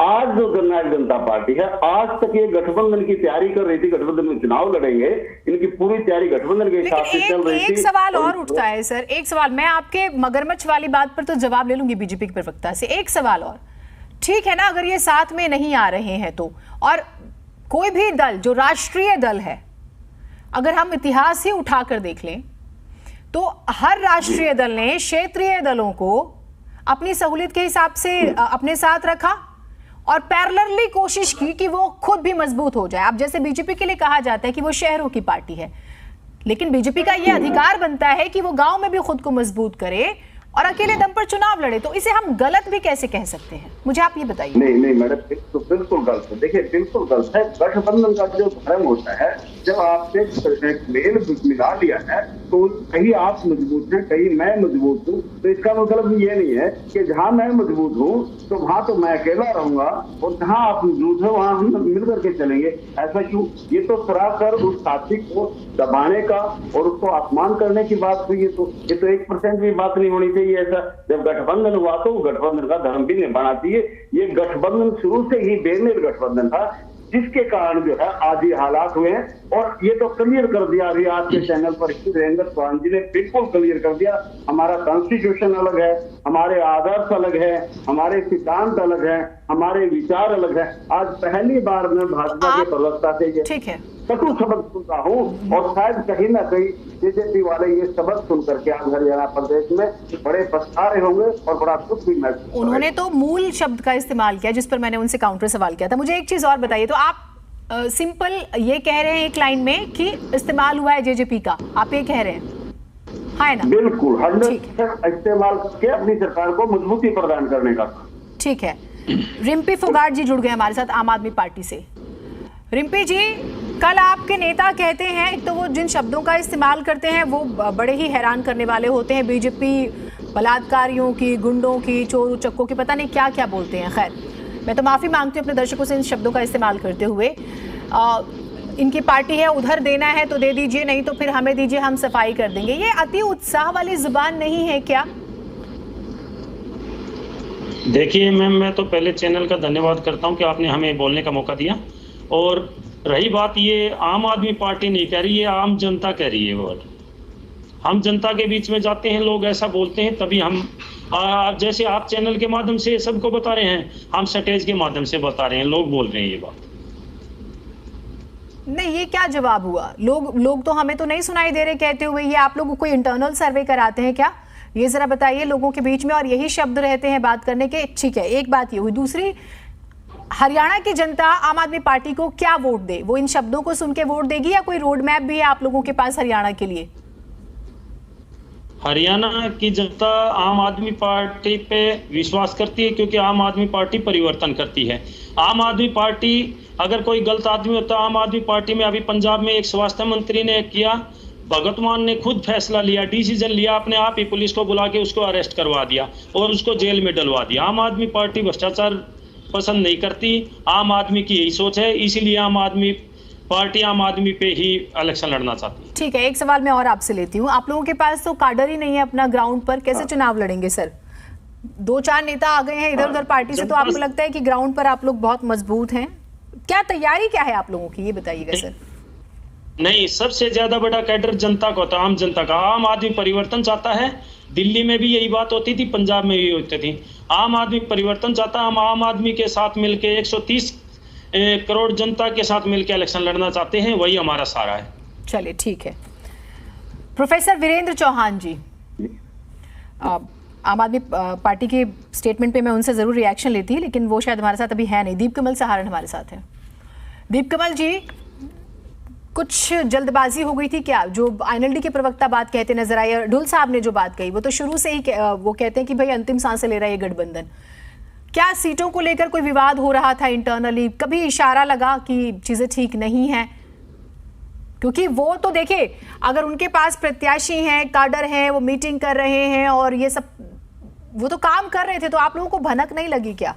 [SPEAKER 9] आज जो जननायक जनता पार्टी है, आज तक ये गठबंधन की तैयारी कर रही थी, गठबंधन में चुनाव लड़ेंगे, इनकी पूरी तैयारी गठबंधन के हिसाब से चल रही थी।
[SPEAKER 1] एक सवाल और उठता है सर, एक सवाल, मैं आपके मगरमच्छ वाली बात पर तो जवाब ले लूंगी बीजेपी के प्रवक्ता से। एक सवाल और, ठीक है ना, अगर ये साथ में नहीं आ रहे हैं तो, और कोई भी दल जो राष्ट्रीय दल है, अगर हम इतिहास ही उठाकर देख लें तो हर राष्ट्रीय दल ने क्षेत्रीय दलों को अपनी सहूलियत के हिसाब से अपने साथ रखा और पैरेलली कोशिश की कि वो खुद भी मजबूत हो जाए। अब जैसे बीजेपी के लिए कहा जाता है कि वो शहरों की पार्टी है, लेकिन बीजेपी का ये अधिकार बनता है कि वो गांव में भी खुद को मजबूत करे और अकेले दम पर चुनाव लड़े। तो इसे हम गलत भी कैसे कह सकते हैं, मुझे आप ये बताइए।
[SPEAKER 9] नहीं मैडम, तो बिल्कुल गलत है। देखिए, बिल्कुल गलत है। गठबंधन का जो धर्म होता है, जब आपने मेल मिला लिया है तो कहीं आप मजबूत हैं, कहीं मैं मजबूत हूँ, तो इसका मतलब ये नहीं है कि जहाँ मैं मजबूत हूँ तो वहां तो मैं अकेला रहूंगा और जहाँ आप मजबूत है वहां हम मिल करके चलेंगे। ऐसा क्यों? ये तो सरासर उस साथी को दबाने का और उसको अपमान करने की बात हुई है। तो ये तो 1% भी बात नहीं होनी चाहिए ऐसा। जब गठबंधन हुआ तो गठबंधन का धर्म भी निभाना चाहिए। ये गठबंधन शुरू से ही बेमेल गठबंधन था, जिसके कारण जो है आज ये हालात हुए हैं। और ये तो क्लियर कर दिया अभी आपके चैनल पर वीरेंद्र चौहान जी ने बिल्कुल क्लियर कर दिया, हमारा कॉन्स्टिट्यूशन अलग है, हमारे आदर्श अलग है, हमारे सिद्धांत अलग है, हमारे विचार अलग है। आज पहली बार मैं भाजपा के प्रवक्ता से
[SPEAKER 1] ठीक है
[SPEAKER 9] कटु शब्द सुन रहा हूँ और शायद कहीं ना कहीं बीजेपी वाले ये शब्द सुन करके आज हरियाणा प्रदेश में बड़े पछता रहे होंगे और बड़ा दुख भी महसूस।
[SPEAKER 1] उन्होंने तो मूल शब्द का इस्तेमाल किया, जिस पर मैंने उनसे काउंटर सवाल किया था। मुझे एक चीज और बताइए, तो आप सिंपल ये कह रहे हैं एक लाइन में कि इस्तेमाल हुआ है जेजेपी का, आप ये कह रहे हैं, है ना?
[SPEAKER 9] बिल्कुल 100% इस्तेमाल करके अपनी सरकार को मजबूती प्रदान करने का।
[SPEAKER 1] ठीक है, रिम्पी फोगाट जी जुड़ गए हमारे साथ आम आदमी पार्टी से। रिम्पी जी, कल आपके नेता कहते हैं, एक तो वो जिन शब्दों का इस्तेमाल करते हैं वो बड़े ही हैरान करने वाले होते हैं, बीजेपी बलात्कारियों की, गुंडों की, चोर उचक्कों की, पता नहीं क्या क्या बोलते हैं। खैर, मैं तो माफ़ी मांगती हूँ अपने दर्शकों से इन शब्दों का इस्तेमाल करते हुए। इनकी पार्टी है, उधर देना है तो दे दीजिए, नहीं तो फिर हमें दीजिए, हम सफाई कर देंगे। ये अति उत्साह वाली जुबान नहीं है क्या?
[SPEAKER 10] देखिए मैम, मैं तो पहले चैनल का धन्यवाद करता हूं कि आपने हमें बोलने का मौका दिया। और रही बात, ये आम आदमी पार्टी नहीं कह रही है, आम जनता कह रही है। और हम जनता के बीच में जाते हैं, लोग ऐसा बोलते हैं, तभी हम जैसे आप चैनल के माध्यम से सबको बता रहे हैं, हम स्टेज के माध्यम से बता रहे हैं, लोग बोल रहे हैं ये बात।
[SPEAKER 1] नहीं, ये क्या जवाब हुआ? लोग तो हमें तो नहीं सुनाई दे रहे कहते हुए। ये आप लोग कोई इंटरनल सर्वे कराते हैं क्या? ये जरा बताइए लोगों के बीच में, और यही शब्द रहते हैं बात करने के। ठीक है, एक बात ये हुई। दूसरी, हरियाणा की जनता आम आदमी पार्टी को क्या वोट दे? वो इन शब्दों को सुन के वोट देगी या कोई रोड मैप भी है आप लोगों के पास हरियाणा के लिए?
[SPEAKER 10] हरियाणा की जनता आम आदमी पार्टी पे विश्वास करती है, क्योंकि आम आदमी पार्टी परिवर्तन करती है। आम आदमी पार्टी, अगर कोई गलत आदमी होता, आम आदमी पार्टी में अभी पंजाब में एक स्वास्थ्य मंत्री ने किया, भगवंत मान ने खुद फैसला लिया, डिसीजन लिया, अपने आप ही पुलिस को बुला के उसको अरेस्ट करवा दिया और उसको जेल में डलवा दिया। आम आदमी पार्टी भ्रष्टाचार पसंद नहीं करती, आम आदमी की यही सोच है, इसीलिए आम आदमी पार्टी आम आदमी पे ही इलेक्शन लड़ना चाहती है।
[SPEAKER 1] ठीक है, एक सवाल मैं और आपसे लेती हूँ। आप लोगों के पास तो काडर ही नहीं है अपना ग्राउंड पर, कैसे चुनाव लड़ेंगे सर? 2-4 नेता आ गए हैं इधर उधर पार्टी से, तो आपको लगता है कि ग्राउंड पर आप लोग बहुत मजबूत हैं? क्या तैयारी क्या है आप लोगों की, ये बताइएगा सर।
[SPEAKER 10] नहीं, सबसे ज्यादा बड़ा कैडर जनता का होता है, आम जनता का। आम आदमी परिवर्तन चाहता है, दिल्ली में भी यही बात होती थी, पंजाब में भी होती थी। आम आदमी परिवर्तन चाहता है, हम आम आदमी के साथ मिलके 130 करोड़ जनता के साथ मिलकर इलेक्शन लड़ना चाहते हैं, वही हमारा सहारा है।
[SPEAKER 1] चलिए ठीक है। प्रोफेसर वीरेंद्र चौहान जी, आम आदमी पार्टी के स्टेटमेंट पे मैं उनसे जरूर रिएक्शन लेती है, लेकिन वो शायद हमारे साथ अभी है नहीं। दीप कमल सहारण हमारे साथ है। दीप कमल जी, कुछ जल्दबाजी हो गई थी क्या? जो आईएनएलडी के प्रवक्ता बात कहते नजर आए, ढुल साहब ने जो बात कही, वो तो शुरू से ही वो कहते हैं कि भाई अंतिम सांसें ले रहा है ये गठबंधन। क्या सीटों को लेकर कोई विवाद हो रहा था इंटरनली? कभी इशारा लगा कि चीजें ठीक नहीं हैं? क्योंकि वो तो देखिए, अगर उनके पास प्रत्याशी हैं, काडर हैं, वो मीटिंग कर रहे हैं और ये सब, वो तो काम कर रहे थे, तो आप लोगों को भनक नहीं लगी क्या?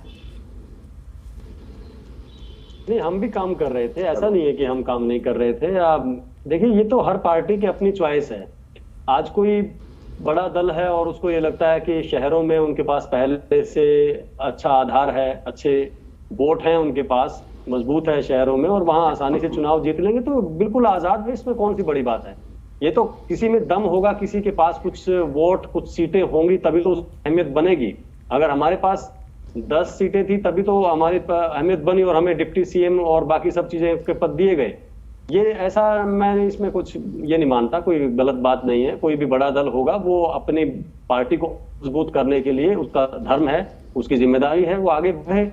[SPEAKER 7] नहीं, हम भी काम कर रहे थे, ऐसा नहीं है कि हम काम नहीं कर रहे थे। देखिए, ये तो हर पार्टी की अपनी चॉइस है। आज कोई बड़ा दल है और उसको ये लगता है कि शहरों में उनके पास पहले से अच्छा आधार है, अच्छे वोट हैं उनके पास, मजबूत है शहरों में, और वहां आसानी से चुनाव जीत लेंगे, तो बिल्कुल आजाद है, इसमें कौन सी बड़ी बात है। ये तो किसी में दम होगा, किसी के पास कुछ वोट, कुछ सीटें होंगी, तभी तो अहमियत बनेगी। अगर हमारे पास 10 सीटें थी तभी तो हमारी अहमियत बनी और हमें डिप्टी सीएम और बाकी सब चीजें के पद दिए गए। ये ऐसा, मैं इसमें कुछ ये नहीं मानता, कोई गलत बात नहीं है। कोई भी बड़ा दल होगा, वो अपनी पार्टी को मजबूत करने के लिए उसका धर्म है, उसकी जिम्मेदारी है, वो आगे बढ़े,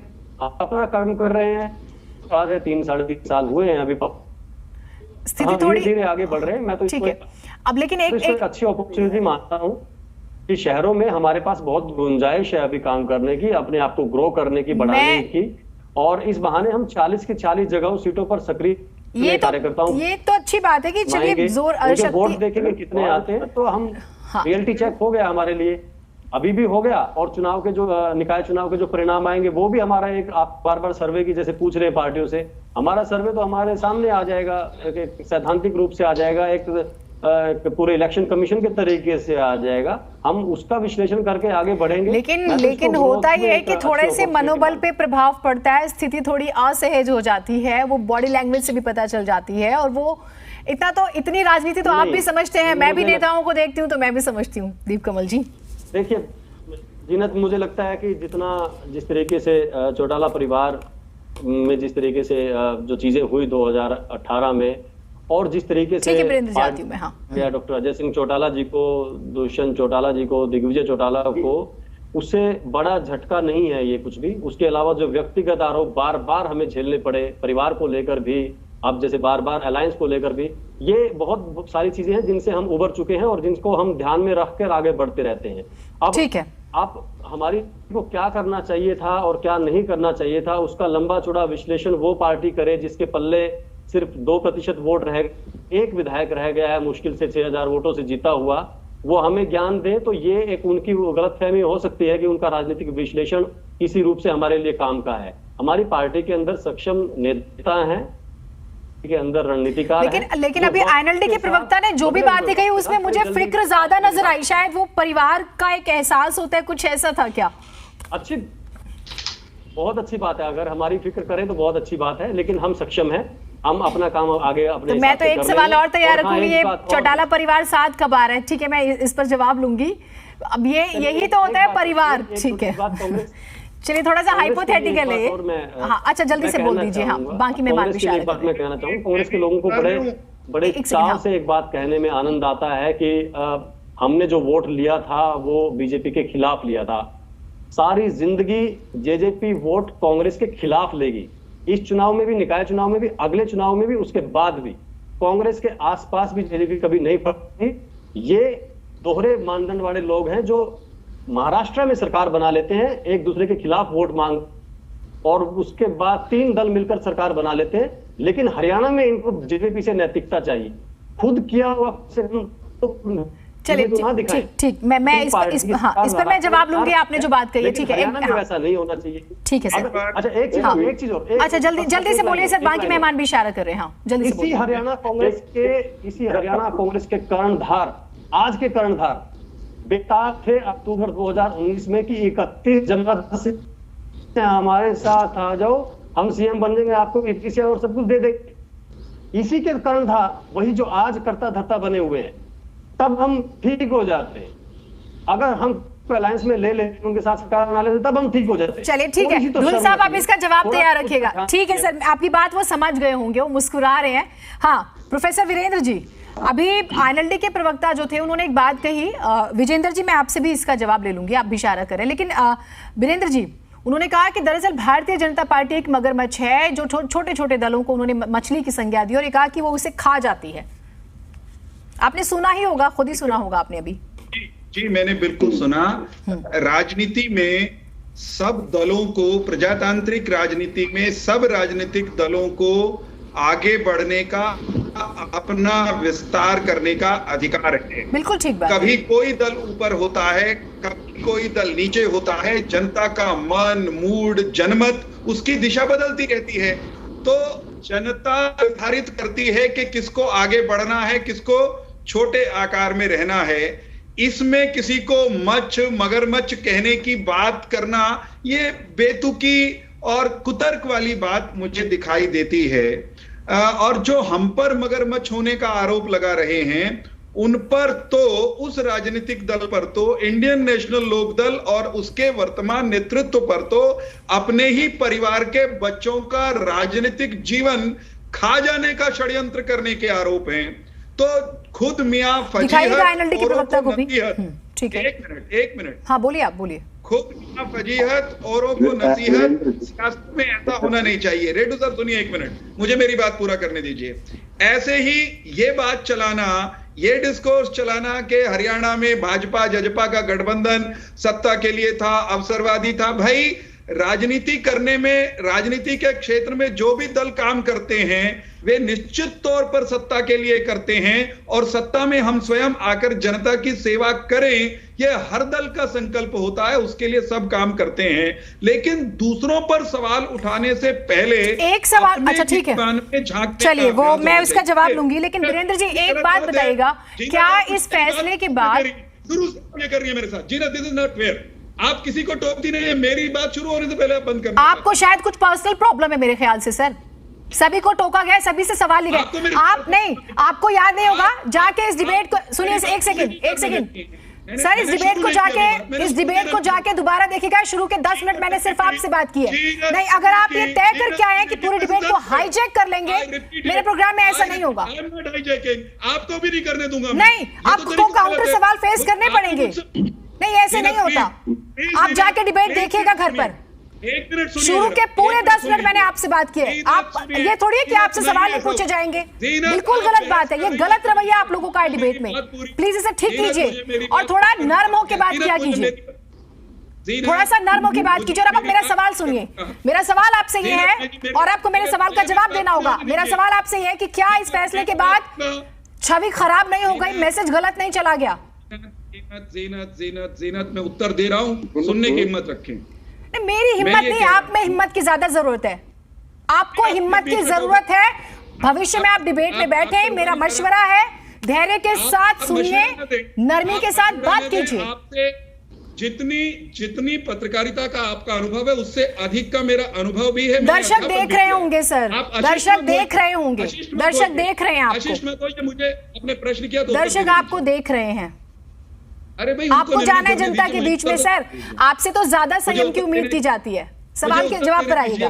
[SPEAKER 7] अपना काम कर रहे हैं। आज 3-3.5 साल हुए हैं, अभी
[SPEAKER 1] स्थिति थोड़ी
[SPEAKER 7] धीरे आगे बढ़ रहे हैं। मैं तो
[SPEAKER 1] ठीक है। अब लेकिन एक
[SPEAKER 7] अच्छी अपॉर्चुनिटी मानता हूँ कि शहरों में हमारे पास बहुत गुंजाइश है अभी काम करने की, अपने आप को ग्रो करने की, बढ़ाने की, और इस बहाने हम 40 की 40 जगहों सीटों पर सक्रिय कार्यकर्ताओं,
[SPEAKER 1] ये तो अच्छी बात है कि चलिए जोर
[SPEAKER 7] वोट देखेंगे कितने आते हैं, तो हम रियलिटी चेक हो गया हमारे लिए, अभी भी हो गया। और चुनाव के जो निकाय चुनाव के जो परिणाम आएंगे, वो भी हमारा एक, आप बार बार सर्वे की जैसे पूछ रहे पार्टियों से, हमारा सर्वे तो हमारे सामने आ जाएगा, एक सैद्धांतिक रूप से आ जाएगा, एक पूरे इलेक्शन कमीशन के तरीके से आ जाएगा। हम उसका विश्लेषण करके आगे बढ़ेंगे।
[SPEAKER 1] लेकिन होता यह है कि थोड़े से मनोबल पे प्रभाव पड़ता है, स्थिति थोड़ी असहज हो जाती है, वो बॉडी लैंग्वेज से भी पता चल जाती है। और वो इतनी राजनीति तो आप भी समझते हैं, मैं भी नेताओं को देखती हूँ तो मैं भी समझती हूँ। दीप कमल जी,
[SPEAKER 7] देखिए जीनत, मुझे लगता है कि जिस तरीके से चौटाला परिवार में जिस तरीके से जो चीजें हुई 2018 में, और जिस तरीके से डॉक्टर अजय सिंह चौटाला जी को, दुष्यंत चौटाला जी को, दिग्विजय चौटाला को, उससे बड़ा झटका नहीं है ये कुछ भी। उसके अलावा जो व्यक्तिगत आरोप बार बार हमें झेलने पड़े, परिवार को लेकर भी, अब जैसे बार बार अलायंस को लेकर भी, ये बहुत सारी चीजें हैं जिनसे हम उबर चुके हैं और जिनको हम ध्यान में रख कर आगे बढ़ते रहते हैं। अब
[SPEAKER 1] ठीक है,
[SPEAKER 7] आप हमारी को क्या करना चाहिए था और क्या नहीं करना चाहिए था, उसका लंबा चौड़ा विश्लेषण वो पार्टी करे जिसके पल्ले सिर्फ 2% वोट रह, एक विधायक रह गया है, मुश्किल से 6000 वोटों से जीता हुआ, वो हमें ज्ञान दे, तो ये एक उनकी गलतफहमी हो सकती है कि उनका राजनीतिक विश्लेषण किसी रूप से हमारे लिए काम का है। हमारी पार्टी के अंदर सक्षम नेता हैं, के अंदर रणनीतिकार
[SPEAKER 1] लेकिन अभी आईएनएलडी के प्रवक्ता ने जो भी बातें कही उसमें मुझे फिक्र ज्यादा नजर आई। शायद वो परिवार का एक एहसास होता है, कुछ ऐसा था क्या?
[SPEAKER 7] बहुत अच्छी बात है, अगर हमारी फिक्र करें तो बहुत अच्छी बात है, लेकिन हम सक्षम हैं, हम अपना काम आगे अपने
[SPEAKER 1] तो मैं तो एक सवाल और तैयार रखूंगी, ये चौटाला परिवार साथ कब आ रहा है? ठीक है, मैं इस पर जवाब लूंगी। अब यही तो होता है परिवार। ठीक है, चलिए थोड़ा सा हाइपोथेटिकल है। हाँ, अच्छा जल्दी से बोल दीजिए। हाँ, बाकी मैं बाद में
[SPEAKER 7] एक बात मैं कहना चाहूँ, कांग्रेस के लोगों को बड़े चाव से एक बात कहने में आनंद आता है कि हमने जो वोट लिया था वो बीजेपी के खिलाफ लिया था, सारी जिंदगी जेजेपी वोट कांग्रेस के खिलाफ लेगी। इस चुनाव में भी, निकाय चुनाव में भी, अगले चुनाव में भी, उसके बाद भी कांग्रेस के आसपास भी जेजेपी कभी नहीं पड़ती। ये दोहरे मानदंड वाले लोग हैं जो महाराष्ट्र में सरकार बना लेते हैं, एक दूसरे के खिलाफ वोट मांग, और उसके बाद 3 दल मिलकर सरकार बना लेते हैं। लेकिन हरियाणा में इनको जेजेपी से नैतिकता चाहिए, खुद किया हुआ
[SPEAKER 1] चलिए ठीक, मैं इस पर मैं जवाब लूंगी, आपने जो बात कही है, ठीक है,
[SPEAKER 7] वैसा नहीं होना चाहिए,
[SPEAKER 1] ठीक है सर।
[SPEAKER 7] अच्छा एक चीज और,
[SPEAKER 1] अच्छा जल्दी से बोलिए सर, बाकी मेहमान भी इशारा कर रहे हैं। जल्दी से।
[SPEAKER 7] इसी हरियाणा कांग्रेस के कर्णधार, आज के कर्णधार बेताब थे अक्टूबर 2019 में कि 31 जनवरी से हमारे साथ आ जाओ, हम सीएम बन जाएंगे, आपको EPC और सब कुछ दे देंगे। इसी के कर्णधार वही जो आज करता धरता बने हुए हैं। तब हम ठीक हो जाते हैं, अगर हम अलायंस में ले लेते, उनके साथ सरकार बना लेते, तब हम ठीक हो जाते हैं।
[SPEAKER 1] चलिए ठीक है, धुल साहब आप इसका जवाब तैयार रखिएगा। ठीक है सर, आपकी बात वो समझ गए होंगे, वो मुस्कुरा रहे हैं। हाँ प्रोफेसर वीरेंद्र जी, अभी INLD के प्रवक्ता जो थे उन्होंने एक बात कही, विजेंद्र जी मैं आपसे भी इसका जवाब ले लूंगी, आप भी इशारा करें, लेकिन वीरेंद्र जी उन्होंने कहा कि दरअसल भारतीय जनता पार्टी एक मगरमच्छ है जो छोटे छोटे दलों को उन्होंने मछली की संज्ञा दी और ये कहा कि वो उसे खा जाती है। आपने सुना ही होगा, खुद ही सुना होगा आपने अभी।
[SPEAKER 6] जी मैंने बिल्कुल सुना। राजनीति में सब दलों को, प्रजातांत्रिक राजनीति में सब राजनीतिक दलों को आगे बढ़ने का, अपना विस्तार करने का अधिकार है।
[SPEAKER 1] बिल्कुल ठीक बात।
[SPEAKER 6] कभी कोई दल ऊपर होता है, कभी कोई दल नीचे होता है। जनता का मन, मूड, जनमत, उसकी दिशा बदलती रहती है। तो जनता निर्धारित करती है कि किसको आगे बढ़ना है, किसको छोटे आकार में रहना है। इसमें किसी को मगरमच्छ कहने की बात करना, ये बेतुकी और कुतर्क वाली बात मुझे दिखाई देती है। और जो हम पर मगरमच्छ होने का आरोप लगा रहे हैं, उन पर तो, उस राजनीतिक दल पर तो, इंडियन नेशनल लोकदल और उसके वर्तमान नेतृत्व पर तो अपने ही परिवार के बच्चों का राजनीतिक जीवन खा जाने का षड्यंत्र करने के आरोप हैं। तो खुद मियां फजीहत,
[SPEAKER 1] ठीक है,
[SPEAKER 6] एक मिनट,
[SPEAKER 1] हाँ बोलिए, आप बोलिए।
[SPEAKER 6] खुद मियां फजीहत औरों को नसीहत, सियासत में ऐसा होना नहीं चाहिए। रेडू सर सुनिए एक मिनट, मुझे मेरी बात पूरा करने दीजिए। ऐसे ही ये बात चलाना, ये डिस्कोर्स चलाना कि हरियाणा में भाजपा जजपा का गठबंधन सत्ता के लिए था, अवसरवादी था। भाई राजनीति करने में, राजनीति के क्षेत्र में जो भी दल काम करते हैं वे निश्चित तौर पर सत्ता के लिए करते हैं, और सत्ता में हम स्वयं आकर जनता की सेवा करें, यह हर दल का संकल्प होता है, उसके लिए सब काम करते हैं। लेकिन दूसरों पर सवाल उठाने से पहले
[SPEAKER 1] एक सवाल, अच्छा ठीक है, चलिए वो मैं उसका जवाब लूंगी, लेकिन वीरेंद्र जी एक बात बताइएगा, क्या इस फैसले के बाद
[SPEAKER 6] शुरू से कर रही है मेरे साथ? जी दिस इज नॉट फेयर। आप किसी को टोकती नहीं है, मेरी बात शुरू होने से पहले आप बंद करना।
[SPEAKER 1] आपको शायद कुछ पर्सनल प्रॉब्लम है मेरे ख्याल से सर, सभी को टोका गया, सभी से सवाल लिए गए। आप नहीं, आपको याद नहीं होगा, जाके इस डिबेट को सुनिए, एक सेकंड सर, इस डिबेट को जाके दोबारा देखिएगा। शुरू के 10 मिनट मैंने सिर्फ आपसे बात की है। नहीं, अगर आप ये तय करके आए कि पूरी डिबेट को हाईजैक कर लेंगे, मेरे प्रोग्राम में ऐसा नहीं होगा।
[SPEAKER 6] आपको भी नहीं करने दूंगा।
[SPEAKER 1] नहीं, आपको काउंटर सवाल फेस करने पड़ेंगे। नहीं, ऐसे नहीं होता। आप जाके डिबेट देखिएगा घर पर।
[SPEAKER 6] एक मिनट सुनिए,
[SPEAKER 1] शुरू के पूरे 10 मिनट मैंने आपसे बात की है। आप ये थोड़ी है कि आपसे सवाल नहीं पूछे जाएंगे, बिल्कुल गलत बात है। ये गलत रवैया आप लोगों का है डिबेट में। प्लीज इसे ठीक कीजिए और थोड़ा नर्म होकर बात किया कीजिए, थोड़ा सा नर्म होकर बात कीजिए। और अब मेरा सवाल सुनिए। मेरा सवाल आपसे ये है, और आपको मेरे सवाल का जवाब देना होगा। मेरा सवाल आपसे ये है कि क्या इस फैसले के बाद छवि खराब नहीं हो गई, मैसेज गलत नहीं चला गया?
[SPEAKER 6] जीनत मैं उत्तर दे रहा हूं, सुनने की हिम्मत रखें।
[SPEAKER 1] मेरी हिम्मत नहीं, आप में हिम्मत की ज्यादा जरूरत है। आपको हिम्मत की जरूरत है। भविष्य में आप डिबेट में बैठे, मेरा मशवरा है, धैर्य के साथ सुनिए, नरमी के साथ बात कीजिए।
[SPEAKER 6] जितनी पत्रकारिता का आपका अनुभव है, उससे अधिक का मेरा अनुभव भी है।
[SPEAKER 1] दर्शक देख रहे होंगे सर, दर्शक देख रहे होंगे, दर्शक देख रहे हैं आपको।
[SPEAKER 6] मुझे अपने प्रश्न किया,
[SPEAKER 1] दर्शक आपको देख रहे हैं।
[SPEAKER 6] अरे भाई,
[SPEAKER 1] आपको जाना है जनता के बीच में सर, आपसे तो ज्यादा संयम की उम्मीद की जाती है। सवाल के जवाब पर आइएगा।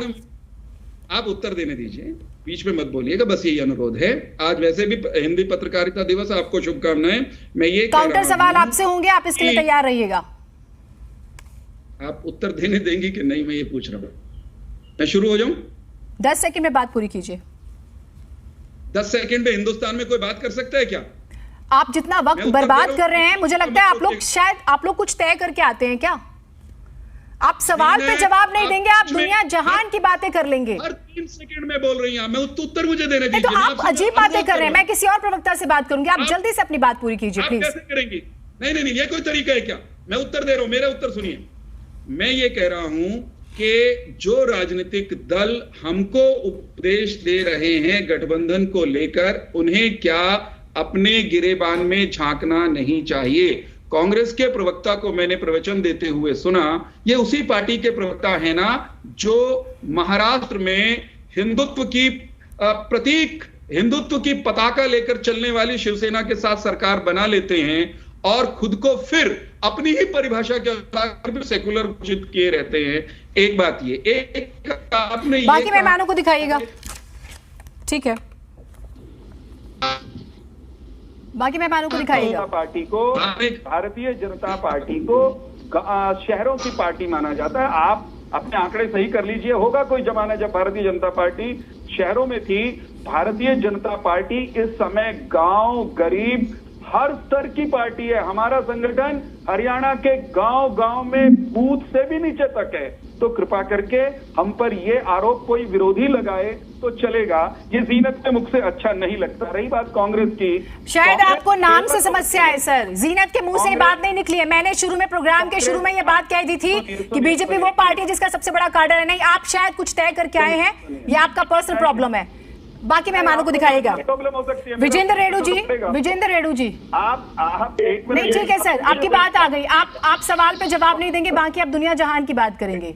[SPEAKER 6] आप उत्तर देने दीजिए, बीच में मत बोलिएगा, बस यही अनुरोध है। आज वैसे भी हिंदी पत्रकारिता दिवस, आपको शुभकामनाएं। मैं ये
[SPEAKER 1] काउंटर सवाल आपसे होंगे, आप इसके लिए तैयार रहिएगा।
[SPEAKER 11] आप उत्तर देने देंगी कि नहीं, मैं ये पूछ रहा हूँ। मैं शुरू हो जाऊं?
[SPEAKER 1] 10 सेकंड में बात पूरी कीजिए।
[SPEAKER 11] 10 सेकंड में हिंदुस्तान में कोई बात कर सकता है क्या?
[SPEAKER 1] आप जितना वक्त बर्बाद कर रहे हैं, मुझे लगता है आप लोग कुछ तय करके आते हैं क्या? आप सवाल पे जवाब नहीं देंगे, आप दुनिया जहान की बातें कर लेंगे।
[SPEAKER 11] हर 3 सेकंड में बोल रही हैं, मैं उत्तर मुझे देने दीजिए।
[SPEAKER 1] तो आप अजीब बातें कर रहे हैं। मैं किसी और प्रवक्ता से बात करूंगी, आप जल्दी से अपनी बात पूरी कीजिए प्लीज।
[SPEAKER 11] कैसे करेंगी? नहीं, ये कोई तरीका है क्या? मैं उत्तर दे रहा हूं, मेरा उत्तर सुनिए। मैं ये कह रहा हूं कि जो राजनीतिक दल हमको उपदेश दे रहे हैं गठबंधन को लेकर, उन्हें क्या अपने गिरेबान में झांकना नहीं चाहिए? कांग्रेस के प्रवक्ता को मैंने प्रवचन देते हुए सुना, ये उसी पार्टी के प्रवक्ता है ना जो महाराष्ट्र में हिंदुत्व की प्रतीक, हिंदुत्व की पताका लेकर चलने वाली शिवसेना के साथ सरकार बना लेते हैं और खुद को फिर अपनी ही परिभाषा के अनुसार सेकुलर घोषित किए रहते हैं। एक बात ये, एक आपने
[SPEAKER 1] बाकी मेहमानों को दिखाइएगा, ठीक है? बाकी मेहमानों को दिखाइएगा।
[SPEAKER 6] पार्टी को, भारतीय जनता पार्टी को शहरों की पार्टी माना जाता है। आप अपने आंकड़े सही कर लीजिए। होगा कोई जमाना जब भारतीय जनता पार्टी शहरों में थी। भारतीय जनता पार्टी इस समय गांव, गरीब, हर स्तर की पार्टी है। हमारा संगठन हरियाणा के गांव गांव में बूथ से भी नीचे तक है। तो कृपा करके हम पर ये आरोप कोई विरोधी लगाए तो चलेगा, ये जीनत के मुख से अच्छा नहीं लगता। रही बात कांग्रेस की,
[SPEAKER 1] शायद आपको नाम से समस्या है सर। जीनत के मुंह से ये बात नहीं निकली है। मैंने शुरू में, प्रोग्राम के शुरू में ये बात कह दी थी कि बीजेपी वो पार्टी है जिसका सबसे बड़ा कार्डर है। नहीं, आप शायद कुछ तय करके आए हैं, ये आपका पर्सनल प्रॉब्लम है। बाकी मेहमानों को दिखाइएगा। विजेंद्र रेणु जी, आप एक मिनट। नहीं, ठीक है सर, आपकी बात आ गई। आप सवाल पे जवाब नहीं देंगे, बाकी आप दुनिया जहान की बात करेंगे।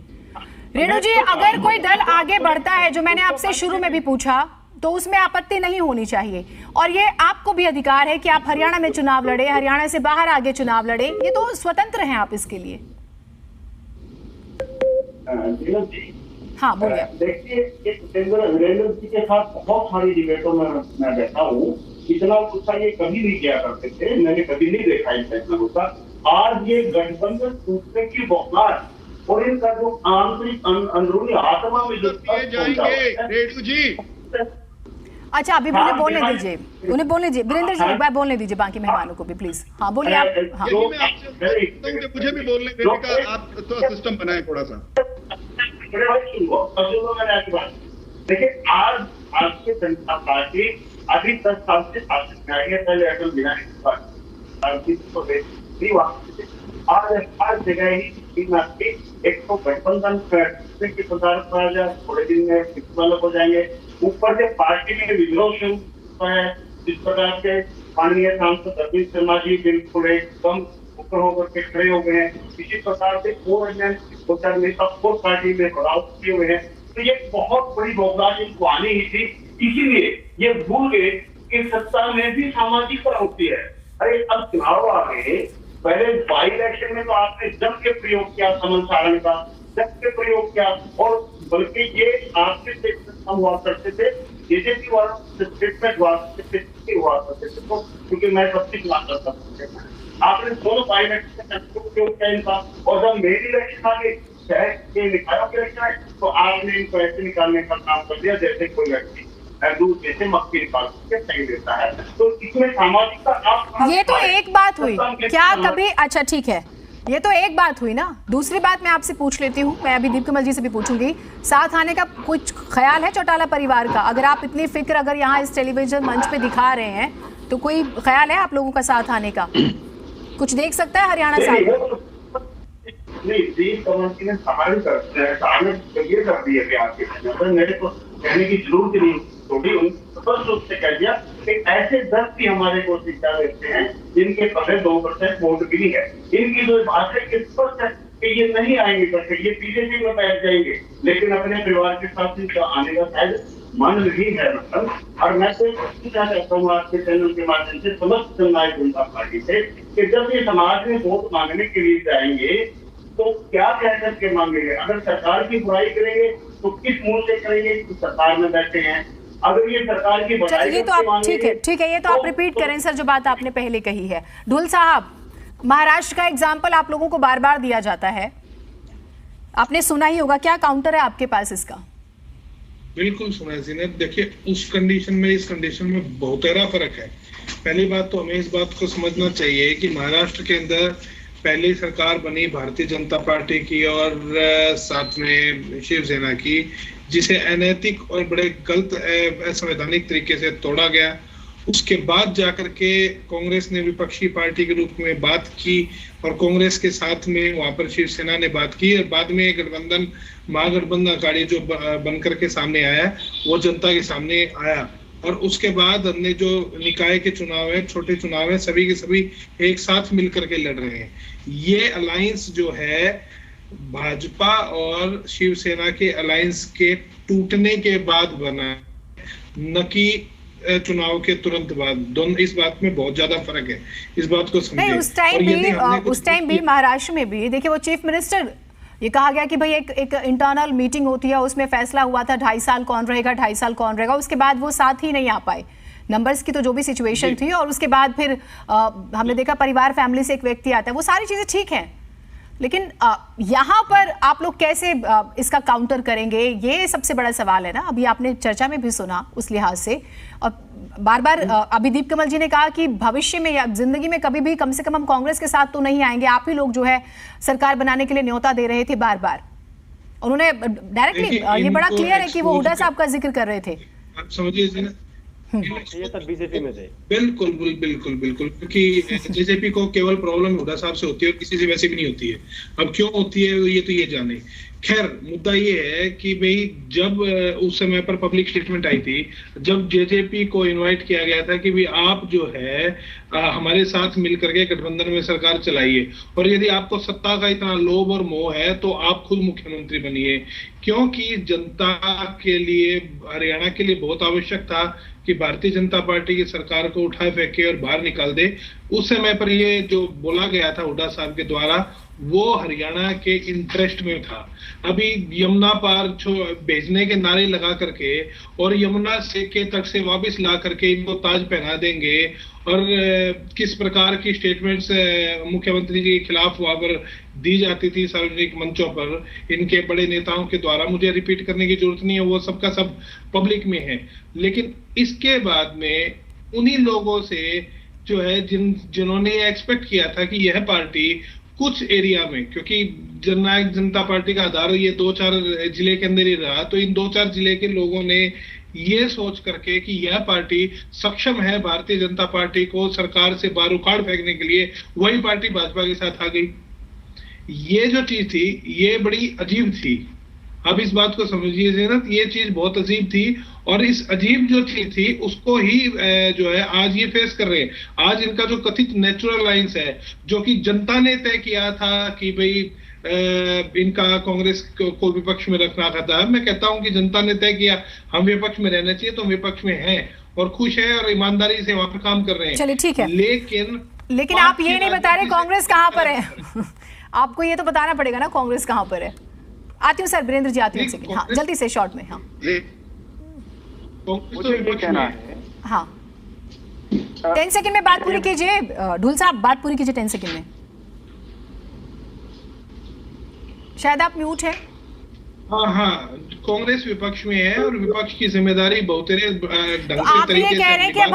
[SPEAKER 1] रेणु जी, अगर कोई दल आगे बढ़ता है, जो मैंने आपसे शुरू में भी पूछा, तो उसमें आपत्ति नहीं होनी चाहिए। और ये आपको भी अधिकार है कि आप हरियाणा में चुनाव लड़े, हरियाणा से बाहर आगे चुनाव लड़े, ये तो स्वतंत्र हैं आप इसके लिए। हाँ, बोलिए।
[SPEAKER 9] देखिए, वीरेंद्र जी के साथ बहुत सारी डिबेटों में मैं बैठा हूँ। इतना गुस्सा ये कभी नहीं किया करते थे, मैंने कभी नहीं देखा इतना गुस्सा। आज ये गठबंधन टूटने की बौखलाहट और इनका जो आंतरिक अंदरूनी आत्मा में जो
[SPEAKER 11] रेणु जी,
[SPEAKER 1] अच्छा अभी मुझे बोलने दीजिए, उन्हें बोलने दीजिए। वीरेंद्र जी, एक बार बोलने दीजिए बाकी मेहमानों को भी प्लीज। हाँ, बोलिए आप। हाँ,
[SPEAKER 11] मुझे भी बोलने देने का आप तो सिस्टम बनाए थोड़ा सा।
[SPEAKER 9] देखिए, आज भारतीय जनता पार्टी अभी 10 साल से शासित है। पहले अटल बिहारी आज हर जगह ही 155 की प्रचार करा जाए, थोड़े दिन में अलग हो जाएंगे। ऊपर से पार्टी में विद्रोह शुरू है। जिस प्रकार से माननीय सांसद अरविंद शर्मा जी बिल्कुल एकदम ऊपर होकर के खड़े हो गए हैं, इसी प्रकार से और नेता और पार्टी में बदलाव किए हुए हैं। तो ये बहुत बड़ी बौखलाहट इनको आनी ही थी। इसीलिए ये भूल गए कि सत्ता में भी सामाजिकता होती है। अरे अब चुनाव आ गए, पहले बाई इलेक्शन में तो आपने जम के प्रयोग किया, समन सारण का जम के प्रयोग किया, और बल्कि ये आपके हम हुआ करते थे, बीजेपी वाला स्टेटमेंट हुआ करते थे। तो क्योंकि मैं सबसे बात करता था, आपने दोनों बाई इलेक्शन प्रयोग किया इनका, और जब मेरी इलेक्शन आ गई, ये निकायों के इलेक्शन है, तो आपने इनको ऐसे निकालने का काम कर दिया जैसे कोई व्यक्ति दूध जैसे मक्खी निकाल के सही देता है। तो इसमें सामाजिकता आप,
[SPEAKER 1] ये तो एक बात हुई क्या कभी? अच्छा ठीक है, ये तो एक बात हुई ना। दूसरी बात मैं आपसे पूछ लेती हूँ, मैं अभी दीप कमल जी से भी पूछूंगी। साथ आने का कुछ ख्याल है चौटाला परिवार का? अगर आप इतनी फिक्र अगर यहाँ इस टेलीविजन मंच पे दिखा रहे हैं, तो कोई ख्याल है आप लोगों का साथ आने का? कुछ देख सकता है हरियाणा साथ?
[SPEAKER 9] नहीं, दीप कमल जी ने सवाल कर दिए बिहार के, मेरे को कहने की जरूरत नहीं, स्पष्ट रूप से कह दिया कि ऐसे 10 भी हमारे को शिक्षा देते हैं जिनके पहले 2% वोट भी है। इनकी जो बात है स्पष्ट है कि ये नहीं आएंगे करके, ये बीजेपी में बैठ जाएंगे, लेकिन अपने परिवार के साथ इनका आने का शायद मन नहीं है। मतलब, और मैं तो पूछना चाहता हूँ आपके चैनल के माध्यम से समस्त जननायक जनता पार्टी से कि जब ये समाज में वोट मांगने के लिए जाएंगे तो क्या कह करके मांगेंगे? अगर सरकार की बुराई करेंगे तो किस मुंह से करेंगे कि सरकार में बैठे हैं? अगर ये सरकार की बुराई,
[SPEAKER 1] ये तो आप ठीक है, ये तो आप रिपीट करें सर जो बात आपने पहले कही है। ढुल साहब, महाराष्ट्र का एग्जाम्पल आप लोगों को बार बार दिया जाता है आपने सुना ही होगा, क्या काउंटर है आपके पास इसका?
[SPEAKER 8] बिल्कुल सुना है जीनत। देखिए, उस कंडीशन में इस कंडीशन में बहुत गहरा फर्क है। पहली बात तो हमें इस बात को समझना चाहिए कि महाराष्ट्र के अंदर पहली सरकार बनी भारतीय जनता पार्टी की और साथ में शिवसेना की, जिसे अनैतिक और बड़े गलत असंवैधानिक तरीके से तोड़ा गया। उसके बाद जाकर के कांग्रेस ने विपक्षी पार्टी के रूप में बात की और कांग्रेस के साथ में वहां पर शिवसेना ने बात की और बाद में गठबंधन महागठबंधन अखाड़ी जो बनकर के सामने आया वो जनता के सामने आया। और उसके बाद हमने जो निकाय के चुनाव है, छोटे चुनाव है, सभी के सभी एक साथ मिलकर के लड़ रहे हैं। ये अलायंस जो है भाजपा और शिवसेना के अलायंस के टूटने के बाद बना, न कि चुनाव के तुरंत बाद। दोनों इस बात में बहुत ज्यादा फर्क है, इस बात को समझिए।
[SPEAKER 1] नहीं, उस टाइम भी महाराष्ट्र में भी देखिए वो चीफ मिनिस्टर, ये कहा गया कि भाई एक इंटरनल मीटिंग होती है, उसमें फैसला हुआ था 2.5 साल कौन रहेगा, 2.5 साल कौन रहेगा। उसके बाद वो साथ ही नहीं आ पाए, नंबर्स की तो जो भी सिचुएशन थी, और उसके बाद फिर हमने देखा परिवार फैमिली से एक व्यक्ति आता है, वो सारी चीजें ठीक है। लेकिन यहाँ पर आप लोग कैसे इसका काउंटर करेंगे, ये सबसे बड़ा सवाल है ना। अभी आपने चर्चा में भी सुना उस लिहाज से, और बार बार अभिदीप कमल जी ने कहा कि भविष्य में या जिंदगी में कभी भी कम से कम हम कांग्रेस के साथ तो नहीं आएंगे, आप ही लोग जो है सरकार बनाने के लिए न्योता दे रहे थे बार बार। उन्होंने डायरेक्टली ये बड़ा क्लियर है कि वो हुड्डा साहब का जिक्र कर रहे थे।
[SPEAKER 8] आप समझिए
[SPEAKER 7] ये तब बीजेपी में थे।
[SPEAKER 8] बिल्कुल बिल्कुल बिल्कुल, क्योंकि जेजेपी को केवल प्रॉब्लम हुड्डा साहब से होती है और किसी से वैसे भी नहीं होती है। अब क्यों होती है ये तो ये जाने। खैर, मुद्दा ये है कि भाई जब उस समय पर पब्लिक स्टेटमेंट आई थी, जब जेजेपी को इनवाइट किया गया था कि भाई आप जो है हमारे साथ मिलकर के गठबंधन में सरकार चलाइए, और यदि आपको सत्ता का इतना लोभ और मोह है तो आप खुद मुख्यमंत्री बनिए, क्योंकि जनता के लिए, हरियाणा के लिए बहुत आवश्यक था कि भारतीय जनता पार्टी की सरकार को उठाए फेंके और बाहर निकाल दे। उस समय पर ये जो बोला गया था हुड्डा साहब के द्वारा, वो हरियाणा के इंटरेस्ट में था। अभी यमुना पार भेजने के नारे लगा करके और यमुना से के तट से वापस ला करके इनको ताज पहना देंगे, और किस प्रकार की स्टेटमेंट्स मुख्यमंत्री जी के खिलाफ वहां पर दी जाती थी सार्वजनिक मंचों पर इनके बड़े नेताओं के द्वारा, मुझे रिपीट करने की जरूरत नहीं है, वो सबका सब पब्लिक में है। लेकिन इसके बाद में उन्हीं लोगों से जो है जिन्होंने एक्सपेक्ट किया था कि यह पार्टी कुछ एरिया में, क्योंकि जननायक जनता पार्टी का आधार ये 2-4 जिले के अंदर ही रहा, तो इन 2-4 जिले के लोगों ने ये सोच करके कि यह पार्टी सक्षम है भारतीय जनता पार्टी को सरकार से बाहर उखाड़ फेंकने के लिए, वही पार्टी भाजपा के साथ आ गई। ये जो चीज थी ये बड़ी अजीब थी। अब इस बात को समझिए जीनत, ये चीज बहुत अजीब थी, और इस अजीब जो चीज थी उसको ही जो है आज ये फेस कर रहे हैं। आज इनका जो कथित नेचुरल अलायंस है, जो कि जनता ने तय किया था कि भाई इनका कांग्रेस को विपक्ष में रखना था, मैं कहता हूं कि जनता ने तय किया हम विपक्ष में रहना चाहिए, तो विपक्ष में हैं और खुश है और ईमानदारी से वहां पर काम कर रहे हैं।
[SPEAKER 1] चलिए ठीक है, लेकिन आप ये नहीं बता रहे कांग्रेस कहां पर है। आपको ये तो बताना पड़ेगा ना कांग्रेस कहां पर है। आती हूँ सर, वीरेंद्र जी आती हूँ। हाँ, जल्दी से शॉर्ट में। हाँ
[SPEAKER 9] मुझे ये कहना है,
[SPEAKER 1] हाँ 10 सेकंड में बात पूरी कीजिए। ढूल साहब बात पूरी कीजिए 10 सेकंड में। शायद आप म्यूट है।
[SPEAKER 8] हाँ, कांग्रेस विपक्ष में है और विपक्ष की जिम्मेदारी बहुतेरे ढंग से
[SPEAKER 1] आप ये कह रहे हैं कि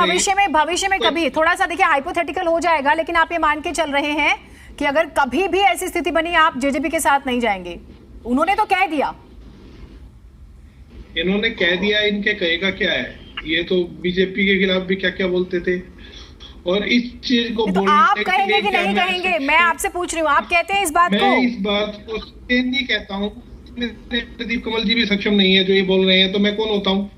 [SPEAKER 1] भविष्य में कभी, थोड़ा सा देखिए हाइपोथेटिकल हो जाएगा, लेकिन आप ये मान के चल रहे हैं कि अगर कभी भी ऐसी स्थिति बनी आप जेजेपी के साथ नहीं जाएंगे। उन्होंने तो कह दिया,
[SPEAKER 8] इन्होंने कह दिया, इनके कहेगा क्या है। ये तो बीजेपी के खिलाफ भी क्या क्या बोलते थे, और इस चीज को
[SPEAKER 1] तो आप कहेंगे कि नहीं कहेंगे, मैं आपसे पूछ रही हूँ, आप कहते हैं इस बात को?
[SPEAKER 8] मैं इस बात को नहीं कहता हूँ, प्रदीप कमल जी भी सक्षम नहीं है जो ये बोल रहे हैं, तो मैं कौन होता हूँ?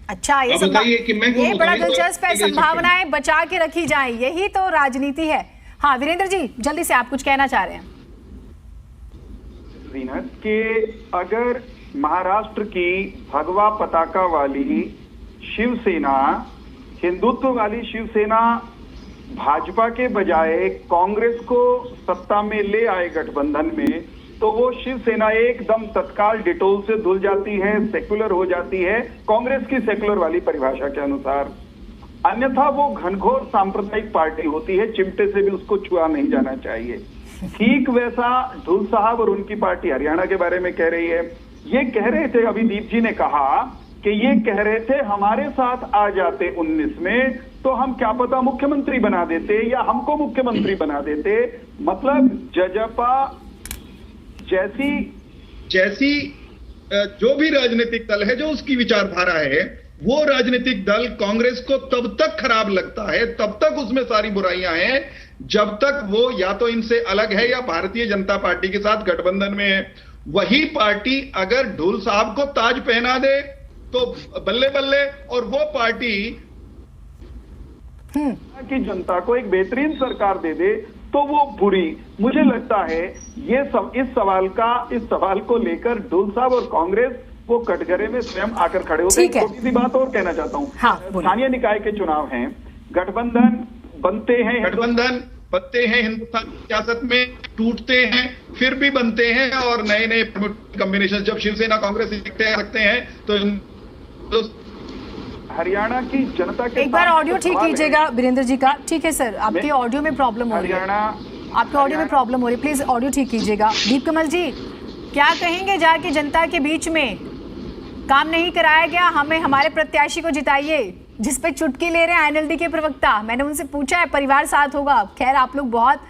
[SPEAKER 1] अच्छा, ये
[SPEAKER 8] बताइए कि मैं
[SPEAKER 1] ये बड़ा दिलचस्प है। संभावनाएं बचा के रखी जाए, यही तो राजनीति है। हाँ वीरेंद्र जी, जल्दी से आप कुछ कहना चाह रहे हैं।
[SPEAKER 12] कि अगर महाराष्ट्र की भगवा पताका वाली शिवसेना, हिंदुत्व वाली शिवसेना भाजपा के बजाय कांग्रेस को सत्ता में ले आए गठबंधन में, तो वो शिवसेना एकदम तत्काल डिटोल से धुल जाती है, सेक्युलर हो जाती है कांग्रेस की सेक्युलर वाली परिभाषा के अनुसार। अन्यथा वो घनघोर सांप्रदायिक पार्टी होती है, चिमटे से भी उसको छुआ नहीं जाना चाहिए। ठीक वैसा ढुल साहब और उनकी पार्टी हरियाणा के बारे में कह रही है। ये कह रहे थे, अभी दीप जी ने कहा कि ये कह रहे थे हमारे साथ आ जाते 19 में तो हम क्या पता मुख्यमंत्री बना देते या हमको मुख्यमंत्री बना देते। मतलब जजपा
[SPEAKER 6] जैसी जो भी राजनीतिक दल है, जो उसकी विचारधारा है, वो राजनीतिक दल कांग्रेस को तब तक खराब लगता है, तब तक उसमें सारी बुराइयां हैं, जब तक वो या तो इनसे अलग है या भारतीय जनता पार्टी के साथ गठबंधन में है। वही पार्टी अगर ढुल साहब को ताज पहना दे तो बल्ले बल्ले, और वो पार्टी
[SPEAKER 12] की जनता को एक बेहतरीन सरकार दे दे तो वो बुरी। मुझे लगता है ये सब इस सवाल को लेकर ढुल साहब और कांग्रेस वो कटघरे में स्वयं आकर खड़े होते हैं। छोटी सी बात और कहना चाहता हूँ, स्थानीय निकाय के चुनाव हैं, गठबंधन बनते हैं हिंदुस्तान की सियासत में, टूटते हैं, फिर भी बनते हैं, और नए नए कॉम्बिनेशन। जब शिवसेना कांग्रेस इकट्ठे आ सकते हैं तो हरियाणा की जनता के
[SPEAKER 1] एक बार ऑडियो ठीक कीजिएगा वीरेंद्र जी का। ठीक है सर, आपके ऑडियो में प्रॉब्लम हो रही है, आपके ऑडियो में प्रॉब्लम हो रही है, प्लीज ऑडियो ठीक कीजिएगा। दीप कमल जी, क्या कहेंगे जाके जनता के बीच में? काम नहीं कराया गया, हमें हमारे प्रत्याशी को जिताइए, जिस पे चुटकी ले रहे हैं एनएलडी के प्रवक्ता। मैंने उनसे पूछा है परिवार साथ होगा। खैर, आप लोग बहुत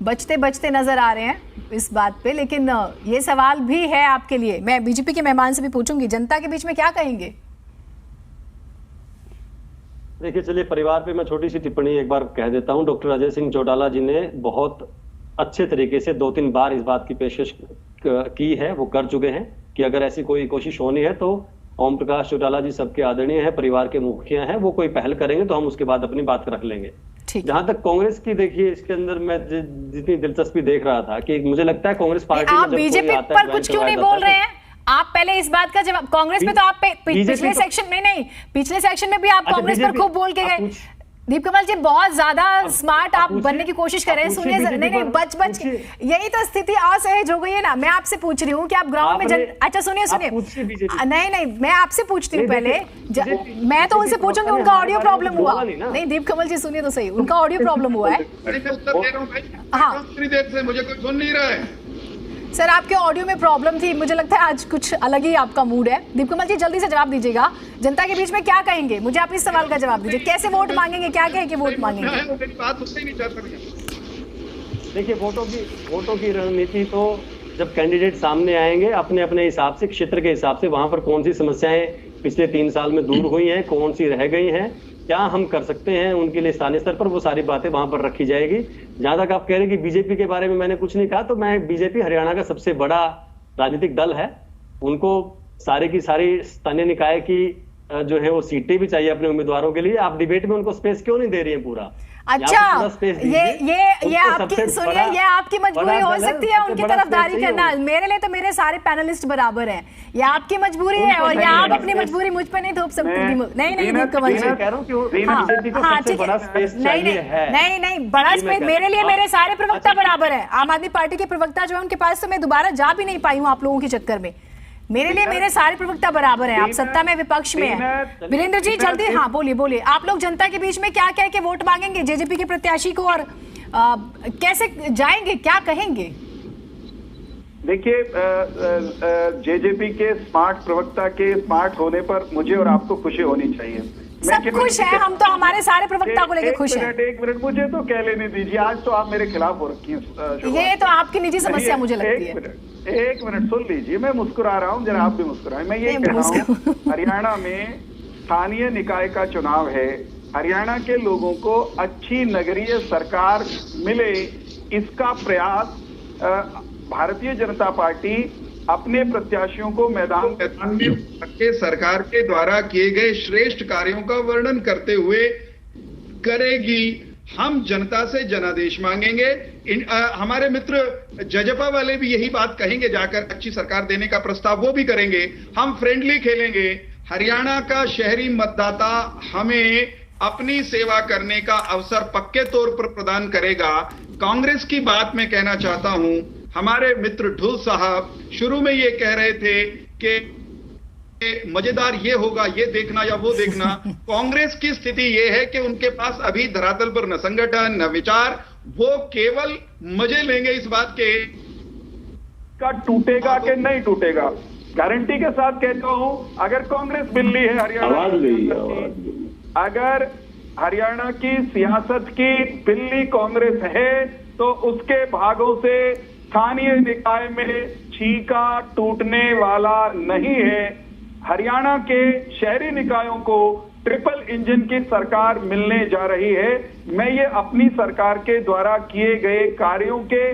[SPEAKER 1] बचते बचते नजर आ रहे हैं इस बात पे, लेकिन ये सवाल भी है आपके लिए। मैं बीजेपी के मेहमान से भी पूछूंगी, जनता के बीच में क्या कहेंगे?
[SPEAKER 7] देखिए, चलिए परिवार पे मैं छोटी सी टिप्पणी एक बार कह देता हूं। डॉक्टर अजय सिंह चौटाला जी ने बहुत अच्छे तरीके से 2-3 बार इस बात की पेशकश की है, वो कर चुके हैं कि अगर ऐसी कोई कोशिश होनी है तो ओम प्रकाश चौटाला जी सबके आदरणीय हैं, परिवार के मुखिया हैं, वो कोई पहल करेंगे तो हम उसके बाद अपनी बात रख लेंगे। जहां तक कांग्रेस की, देखिए इसके अंदर मैं जितनी दिलचस्पी देख रहा था कि मुझे लगता है कांग्रेस पार्टी
[SPEAKER 1] आप बीजेपी पर कुछ क्यों नहीं बोल रहे हैं? आप पहले इस बात का जवाब, कांग्रेस में तो आप पिछले सेक्शन में नहीं, पिछले सेक्शन में भी आप कांग्रेस पर खूब बोल के गए। दीप कमल जी, बहुत ज्यादा स्मार्ट आप बनने की कोशिश कर रहे हैं। सुनिए, नहीं बच यही तो स्थिति असहज हो गई है ना। मैं आपसे पूछ रही हूँ कि आप ग्राउंड में अच्छा सुनिए नहीं, मैं आपसे पूछती हूँ पहले। मैं तो उनसे पूछूंगी उनका ऑडियो प्रॉब्लम हुआ नहीं। दीप कमल जी सुनिए तो सही, उनका ऑडियो प्रॉब्लम हुआ है।
[SPEAKER 6] हाँ, मुझे कोई सुन नहीं रहा है
[SPEAKER 1] सर, आपके ऑडियो में प्रॉब्लम थी। मुझे लगता है आज कुछ अलग ही आपका मूड है। दीप कमल जी, जल्दी से जवाब दीजिएगा। जनता के बीच में क्या कहेंगे? मुझे आप इस सवाल का जवाब दीजिए। कैसे वोट मांगेंगे? क्या कह के वोट मांगेंगे?
[SPEAKER 7] देखिए, वोटों की रणनीति तो जब कैंडिडेट सामने आएंगे अपने अपने हिसाब से, क्षेत्र के हिसाब से, वहां पर कौन सी समस्याएं पिछले 3 साल में दूर हुई हैं, कौन सी रह गई हैं, क्या हम कर सकते हैं उनके लिए स्थानीय स्तर पर, वो सारी बातें वहां पर रखी जाएगी। जहां तक आप कह रहे हैं कि बीजेपी के बारे में मैंने कुछ नहीं कहा, तो मैं बीजेपी हरियाणा का सबसे बड़ा राजनीतिक दल है। उनको सारी की सारी स्थानीय निकाय की जो है वो सीटें भी चाहिए अपने उम्मीदवारों के लिए। आप डिबेट में उनको स्पेस क्यों नहीं दे रही है पूरा?
[SPEAKER 1] अच्छा, ये आपकी सुनिए, ये आपकी मजबूरी हो सकती है उनकी तरफदारी करना। मेरे लिए तो मेरे सारे पैनलिस्ट बराबर हैं। ये आपकी मजबूरी है और ये आप अपनी मजबूरी मुझ पर नहीं थोप सकती। नहीं दीप कमल जी, हाँ ठीक है, नहीं बड़ा स्पेस मेरे लिए, मेरे सारे प्रवक्ता बराबर है। आम आदमी पार्टी के प्रवक्ता जो है उनके पास तो मैं दोबारा जा भी नहीं पाई हूँ आप लोगों के चक्कर में। मेरे लिए मेरे सारे प्रवक्ता बराबर हैं। आप सत्ता में विपक्ष में हैं। वीरेंद्र जी जल्दी, हाँ बोलिए। आप लोग जनता के बीच में क्या कह के वोट मांगेंगे जेजेपी के प्रत्याशी को, और कैसे जाएंगे, क्या कहेंगे?
[SPEAKER 12] देखिए, जेजेपी के स्मार्ट प्रवक्ता के स्मार्ट होने पर मुझे और आपको खुशी होनी चाहिए।
[SPEAKER 1] सब खुश है, हम तो हमारे सारे प्रवक्ता को लेकर खुश हैं।
[SPEAKER 12] एक मिनट मुझे तो कह लेने दीजिए। आज तो आप मेरे खिलाफ हो रखी है।
[SPEAKER 1] ये तो आपकी निजी समस्या मुझे लगती है।
[SPEAKER 12] एक मिनट सुन लीजिए, मैं मुस्कुरा रहा हूँ, जरा आप भी मुस्कुराएं। मैं ये कह रहा हूँ, हरियाणा में स्थानीय निकाय का चुनाव है। हरियाणा के लोगों को अच्छी नगरीय सरकार मिले, इसका प्रयास भारतीय जनता पार्टी अपने प्रत्याशियों को मैदान में रखे सरकार के द्वारा किए गए श्रेष्ठ कार्यों का वर्णन करते हुए करेगी। हम जनता से जनादेश मांगेंगे। हमारे मित्र जजपा वाले भी यही बात कहेंगे, जाकर अच्छी सरकार देने का प्रस्ताव वो भी करेंगे। हम फ्रेंडली खेलेंगे। हरियाणा का शहरी मतदाता हमें अपनी सेवा करने का अवसर पक्के तौर पर प्रदान करेगा। कांग्रेस की बात मैं कहना चाहता हूं, हमारे मित्र ढुल साहब शुरू में ये कह रहे थे कि मजेदार ये होगा, ये देखना या वो देखना। कांग्रेस की स्थिति ये है कि उनके पास अभी धरातल पर न संगठन न विचार,
[SPEAKER 6] वो केवल मजे लेंगे इस बात के
[SPEAKER 12] का टूटेगा कि नहीं टूटेगा। गारंटी के साथ कहता हूं, अगर कांग्रेस बिल्ली है हरियाणा, अगर हरियाणा की सियासत की बिल्ली कांग्रेस है तो उसके भागों से स्थानीय निकाय में छीका टूटने वाला नहीं है। हरियाणा के शहरी निकायों को ट्रिपल इंजन की सरकार मिलने जा रही है। मैं ये अपनी सरकार के द्वारा किए गए कार्यों के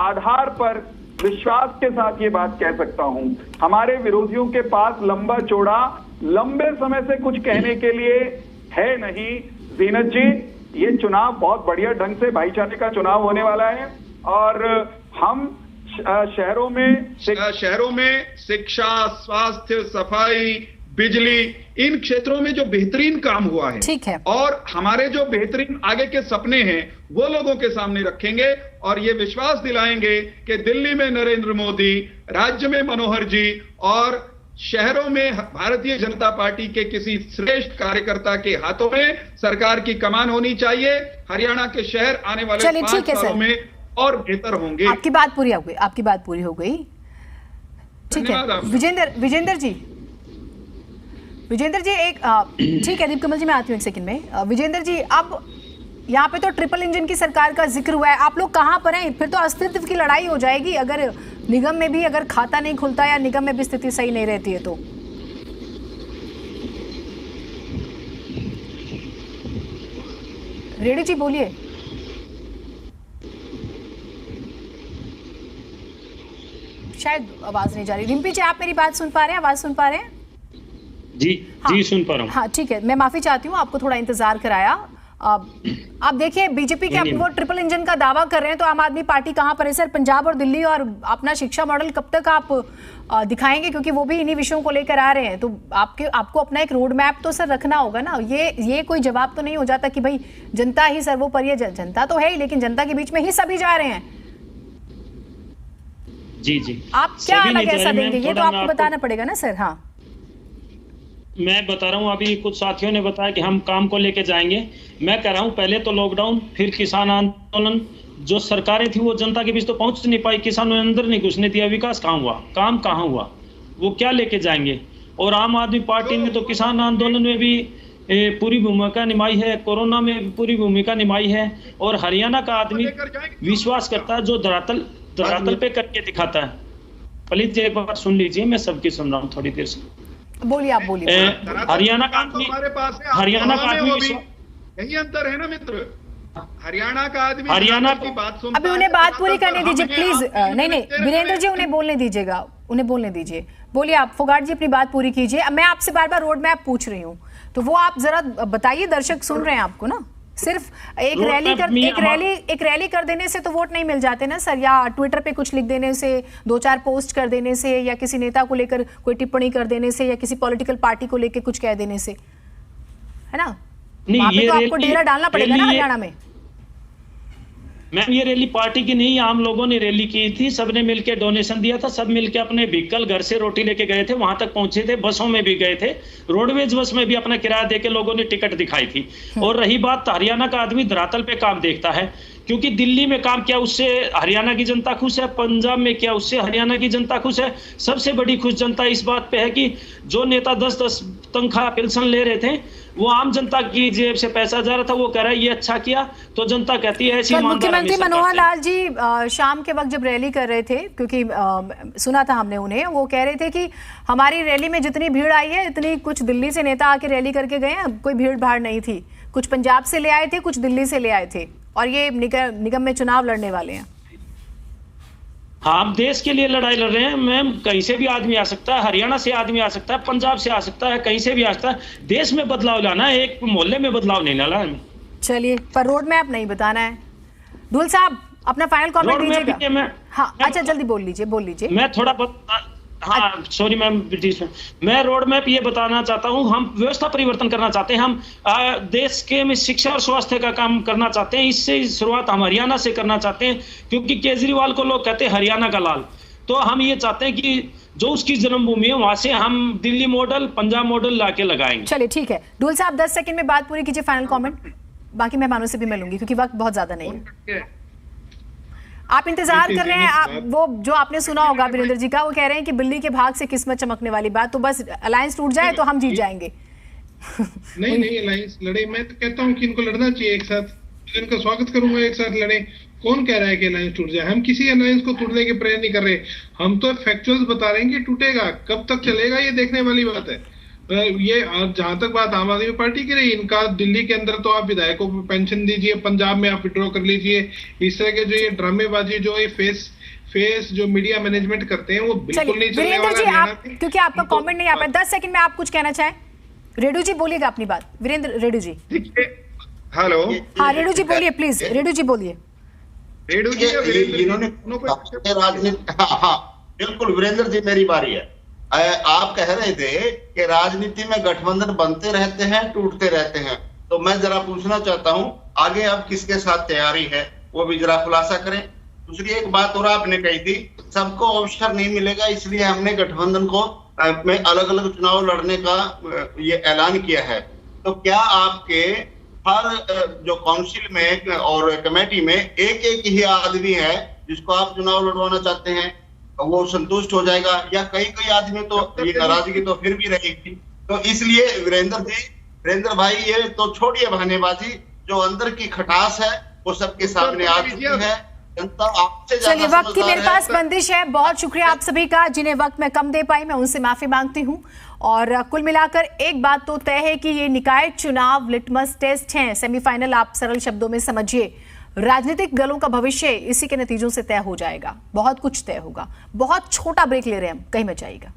[SPEAKER 12] आधार पर विश्वास के साथ ये बात कह सकता हूं। हमारे विरोधियों के पास लंबा चौड़ा लंबे समय से कुछ कहने के लिए है नहीं। जीनत जी, ये चुनाव बहुत बढ़िया ढंग से भाईचारे का चुनाव होने वाला है और हम शहरों में शिक्षा, स्वास्थ्य, सफाई, बिजली, इन क्षेत्रों में जो बेहतरीन काम हुआ है,
[SPEAKER 1] ठीक है, और
[SPEAKER 6] हमारे जो बेहतरीन आगे के सपने हैं वो लोगों के सामने रखेंगे और ये विश्वास दिलाएंगे कि दिल्ली में नरेंद्र मोदी, राज्य में मनोहर जी और शहरों में भारतीय जनता पार्टी के किसी श्रेष्ठ कार्यकर्ता के हाथों में सरकार की कमान होनी चाहिए। हरियाणा के शहर आने वाले 5 सालों में और बेहतर होंगे।
[SPEAKER 1] आपकी बात पूरी हो गई, आपकी बात पूरी हो गई। ठीक है विजेंद्र जी एक ठीक है, दीप कमल जी मैं आती हूँ एक सेकंड में। विजेंद्र जी, अब यहाँ पे तो ट्रिपल इंजन की सरकार का जिक्र हुआ है, आप लोग कहाँ पर हैं? फिर तो अस्तित्व की लड़ाई हो जाएगी अगर निगम में भी अगर खाता नहीं खुलता या निगम में भी स्थिति सही नहीं रहती है तो। रेड्डी जी बोलिए। शायद आवाज नहीं जा रही। रिम्पी जी, आप मेरी बात सुन पा रहे हैं? आवाज सुन पा रहे हैं?
[SPEAKER 10] जी हाँ, जी सुन पा रहा हूँ।
[SPEAKER 1] हाँ ठीक है, मैं माफी चाहती हूँ, आपको थोड़ा इंतजार कराया। आप देखिए, बीजेपी के वो ट्रिपल इंजन का दावा कर रहे हैं तो आम आदमी पार्टी कहाँ पर है सर? पंजाब और दिल्ली और अपना शिक्षा मॉडल कब तक आप दिखाएंगे? क्योंकि वो भी इन्हीं विषयों को लेकर आ रहे हैं, तो आपको अपना एक रोड मैप तो सर रखना होगा ना। ये कोई जवाब तो नहीं हो जाता कि भाई जनता ही सर्वोपरि है। जनता तो है ही, लेकिन जनता के बीच में ही सभी जा रहे हैं।
[SPEAKER 10] जी जी,
[SPEAKER 1] आप क्या अलग ऐसा देंगे? ये तो आपको बताना पड़ेगा ना सर। हाँ,
[SPEAKER 10] मैं बता रहा हूँ, अभी कुछ साथियों ने बताया कि हम काम को लेके जाएंगे। मैं कह रहा हूँ, पहले तो लॉकडाउन, फिर किसान आंदोलन, जो सरकारें थी वो जनता के बीच तो पहुंच नहीं पाई, किसानों ने अंदर नहीं घुसने दिया। विकास कहाँ हुआ? काम कहाँ हुआ? वो क्या लेके जाएंगे? और आम आदमी पार्टी ने तो किसान आंदोलन में भी पूरी भूमिका निभाई है, कोरोना में भी पूरी भूमिका निभाई है। और हरियाणा का आदमी विश्वास करता है जो धरातल पे करके दिखाता है। प्लीज एक बार सुन लीजिए, मैं सबकी सुन रहा हूँ थोड़ी देर से।
[SPEAKER 1] बोलिए, आप बोलिए।
[SPEAKER 10] हरियाणा का आदमी, हरियाणा का आदमी,
[SPEAKER 6] यही अंतर है ना मित्र। हरियाणा का आदमी
[SPEAKER 10] हरियाणा
[SPEAKER 6] की बात सुनता है।
[SPEAKER 1] अभी उन्हें बात पूरी करने दीजिए प्लीज। नहीं वीरेंद्र जी, उन्हें बोलने दीजिएगा, उन्हें बोलने दीजिए। बोलिए आप, फोगाट जी अपनी बात पूरी कीजिए। मैं आपसे बार बार रोड मैप पूछ रही हूँ, तो वो आप जरा बताइए, दर्शक सुन रहे हैं आपको ना। सिर्फ एक रैली कर देने से तो वोट नहीं मिल जाते ना सर, या ट्विटर पे कुछ लिख देने से, 2-4 पोस्ट कर देने से, या किसी नेता को लेकर कोई टिप्पणी कर देने से, या किसी पॉलिटिकल पार्टी को लेकर कुछ कह देने से, है ना? वहां पे तो आपको डेरा डालना पड़ेगा ना हरियाणा में।
[SPEAKER 10] मैम, ये रैली पार्टी की नहीं, आम लोगों ने रैली की थी, सबने मिलकर डोनेशन दिया था, सब मिलकर अपने व्हीकल घर से रोटी लेके गए थे, वहां तक पहुंचे थे, बसों में भी गए थे, रोडवेज बस में भी अपना किराया देके लोगों ने टिकट दिखाई थी। और रही बात, हरियाणा का आदमी धरातल पे काम देखता है, क्योंकि दिल्ली में काम किया उससे हरियाणा की जनता खुश है, पंजाब में किया उससे हरियाणा की जनता खुश है। सबसे बड़ी खुश जनता इस बात पे है कि जो नेता 10-10 तनख्वाह पेंशन ले रहे थे, वो आम जनता की जेब से पैसा जा रहा था, वो कह रहा है ये अच्छा किया, तो जनता कहती है ऐसी।
[SPEAKER 1] मुख्यमंत्री मनोहर लाल जी शाम के वक्त जब रैली कर रहे थे, क्योंकि सुना था हमने उन्हें, वो कह रहे थे कि हमारी रैली में जितनी भीड़ आई है, इतनी कुछ दिल्ली से नेता आके रैली करके गए हैं, कोई भीड़ भाड़ नहीं थी। कुछ पंजाब से ले आए थे, कुछ दिल्ली से ले आए थे, और ये निगम में चुनाव लड़ने वाले हैं।
[SPEAKER 10] हाँ, देश के लिए लड़ाई लड़ रहे हैं मैम। कहीं से भी आदमी आ सकता है, हरियाणा से आदमी आ सकता है, पंजाब से आ सकता है, कहीं से भी आ सकता है। देश में बदलाव लाना है, एक मोहल्ले में बदलाव नहीं लाना है।
[SPEAKER 1] चलिए, पर रोड मैप नहीं बताना है। धूल साहब, अपना फाइनल कमेंट दीजिएगा। हाँ, अच्छा जल्दी बोल लीजिए। मैं
[SPEAKER 10] थोड़ा हाँ सॉरी मैम, मैं रोड मैप ये बताना चाहता हूँ, हम व्यवस्था परिवर्तन करना चाहते हैं, हम देश के में शिक्षा और स्वास्थ्य का काम करना चाहते हैं। इससे शुरुआत हम हरियाणा से करना चाहते हैं, क्योंकि केजरीवाल को लोग कहते हैं हरियाणा का लाल। तो हम ये चाहते हैं कि जो उसकी जन्मभूमि है वहां से हम दिल्ली मॉडल, पंजाब मॉडल लाके लगाएंगे।
[SPEAKER 1] चलिए ठीक है, डूल साहब 10 सेकंड में बात पूरी कीजिए, फाइनल कमेंट। बाकी मेहमानों से भी मिलूंगी क्योंकि वक्त बहुत ज्यादा नहीं है। आप इंतजार कर रहे हैं, आप वो जो आपने सुना होगा वीरेंद्र जी का, वो कह रहे हैं कि बिल्ली के भाग से किस्मत चमकने वाली बात, तो बस अलायंस टूट जाए तो हम जीत जाएंगे।
[SPEAKER 8] नहीं अलायंस लड़े, मैं तो कहता हूँ कि इनको लड़ना चाहिए एक साथ, इनका स्वागत करूंगा, एक साथ लड़े। कौन कह रहा है कि अलायंस टूट जाए? हम किसी अलायंस को तोड़ने के प्रयास नहीं कर रहे, हम तो फैक्चुअल्स बता रहे हैं कि टूटेगा, कब तक चलेगा ये देखने वाली बात है। ये जहां तक बात आम आदमी पार्टी की रही, इनका दिल्ली के अंदर तो आप विधायकों को पेंशन दीजिए, पंजाब में आप विड्रॉ कर लीजिए, इस तरह के जो ये ड्रामेबाजी, जो ये फेस जो मीडिया मैनेजमेंट करते हैं, वो बिल्कुल नहीं चलने वाला।
[SPEAKER 1] वीरेंद्र जी, आप क्योंकि आपका कमेंट नहीं आ पाया, 10 सेकंड में आप कुछ कहना चाहें? रेडू जी बोलिएगा अपनी बात। वीरेंद्र, रेडू जी।
[SPEAKER 6] हेलो,
[SPEAKER 1] हाँ रेडू जी बोलिए प्लीज, रेडू जी बोलिए।
[SPEAKER 6] रेडू जी,
[SPEAKER 13] इन्होंने राजनीति, हाँ बिल्कुल वीरेंद्र जी मेरी बारी है। आप कह रहे थे कि राजनीति में गठबंधन बनते रहते हैं, टूटते रहते हैं, तो मैं जरा पूछना चाहता हूं आगे अब किसके साथ तैयारी है वो भी जरा खुलासा करें। दूसरी एक बात और आपने कही थी, सबको अवसर नहीं मिलेगा, इसलिए हमने गठबंधन को में अलग अलग चुनाव लड़ने का ये ऐलान किया है। तो क्या आपके हर जो काउंसिल में और कमेटी में एक ही आदमी है जिसको आप चुनाव लड़वाना चाहते हैं, वो संतुष्ट हो जाएगा, या कई आदमी तो ये नाराजगी तो फिर भी रहेगी? तो इसलिए वीरेंद्र भाई, ये तो छोड़िए बहानेबाजी, जो अंदर की खटास है वो सबके सामने आ चुकी है। जनता आपसे
[SPEAKER 1] चलिए, वक्त की मेरे पास बंदिश है। बहुत शुक्रिया आप सभी का, जिन्हें वक्त मैं कम दे पाई मैं उनसे माफी मांगती हूँ। और कुल मिलाकर एक बात तो तय है कि ये निकाय चुनाव लिटमस टेस्ट हैं, सेमीफाइनल आप सरल शब्दों में समझिए। राजनीतिक दलों का भविष्य इसी के नतीजों से तय हो जाएगा, बहुत कुछ तय होगा। बहुत छोटा ब्रेक ले रहे हैं हम, कहीं मत जाइएगा।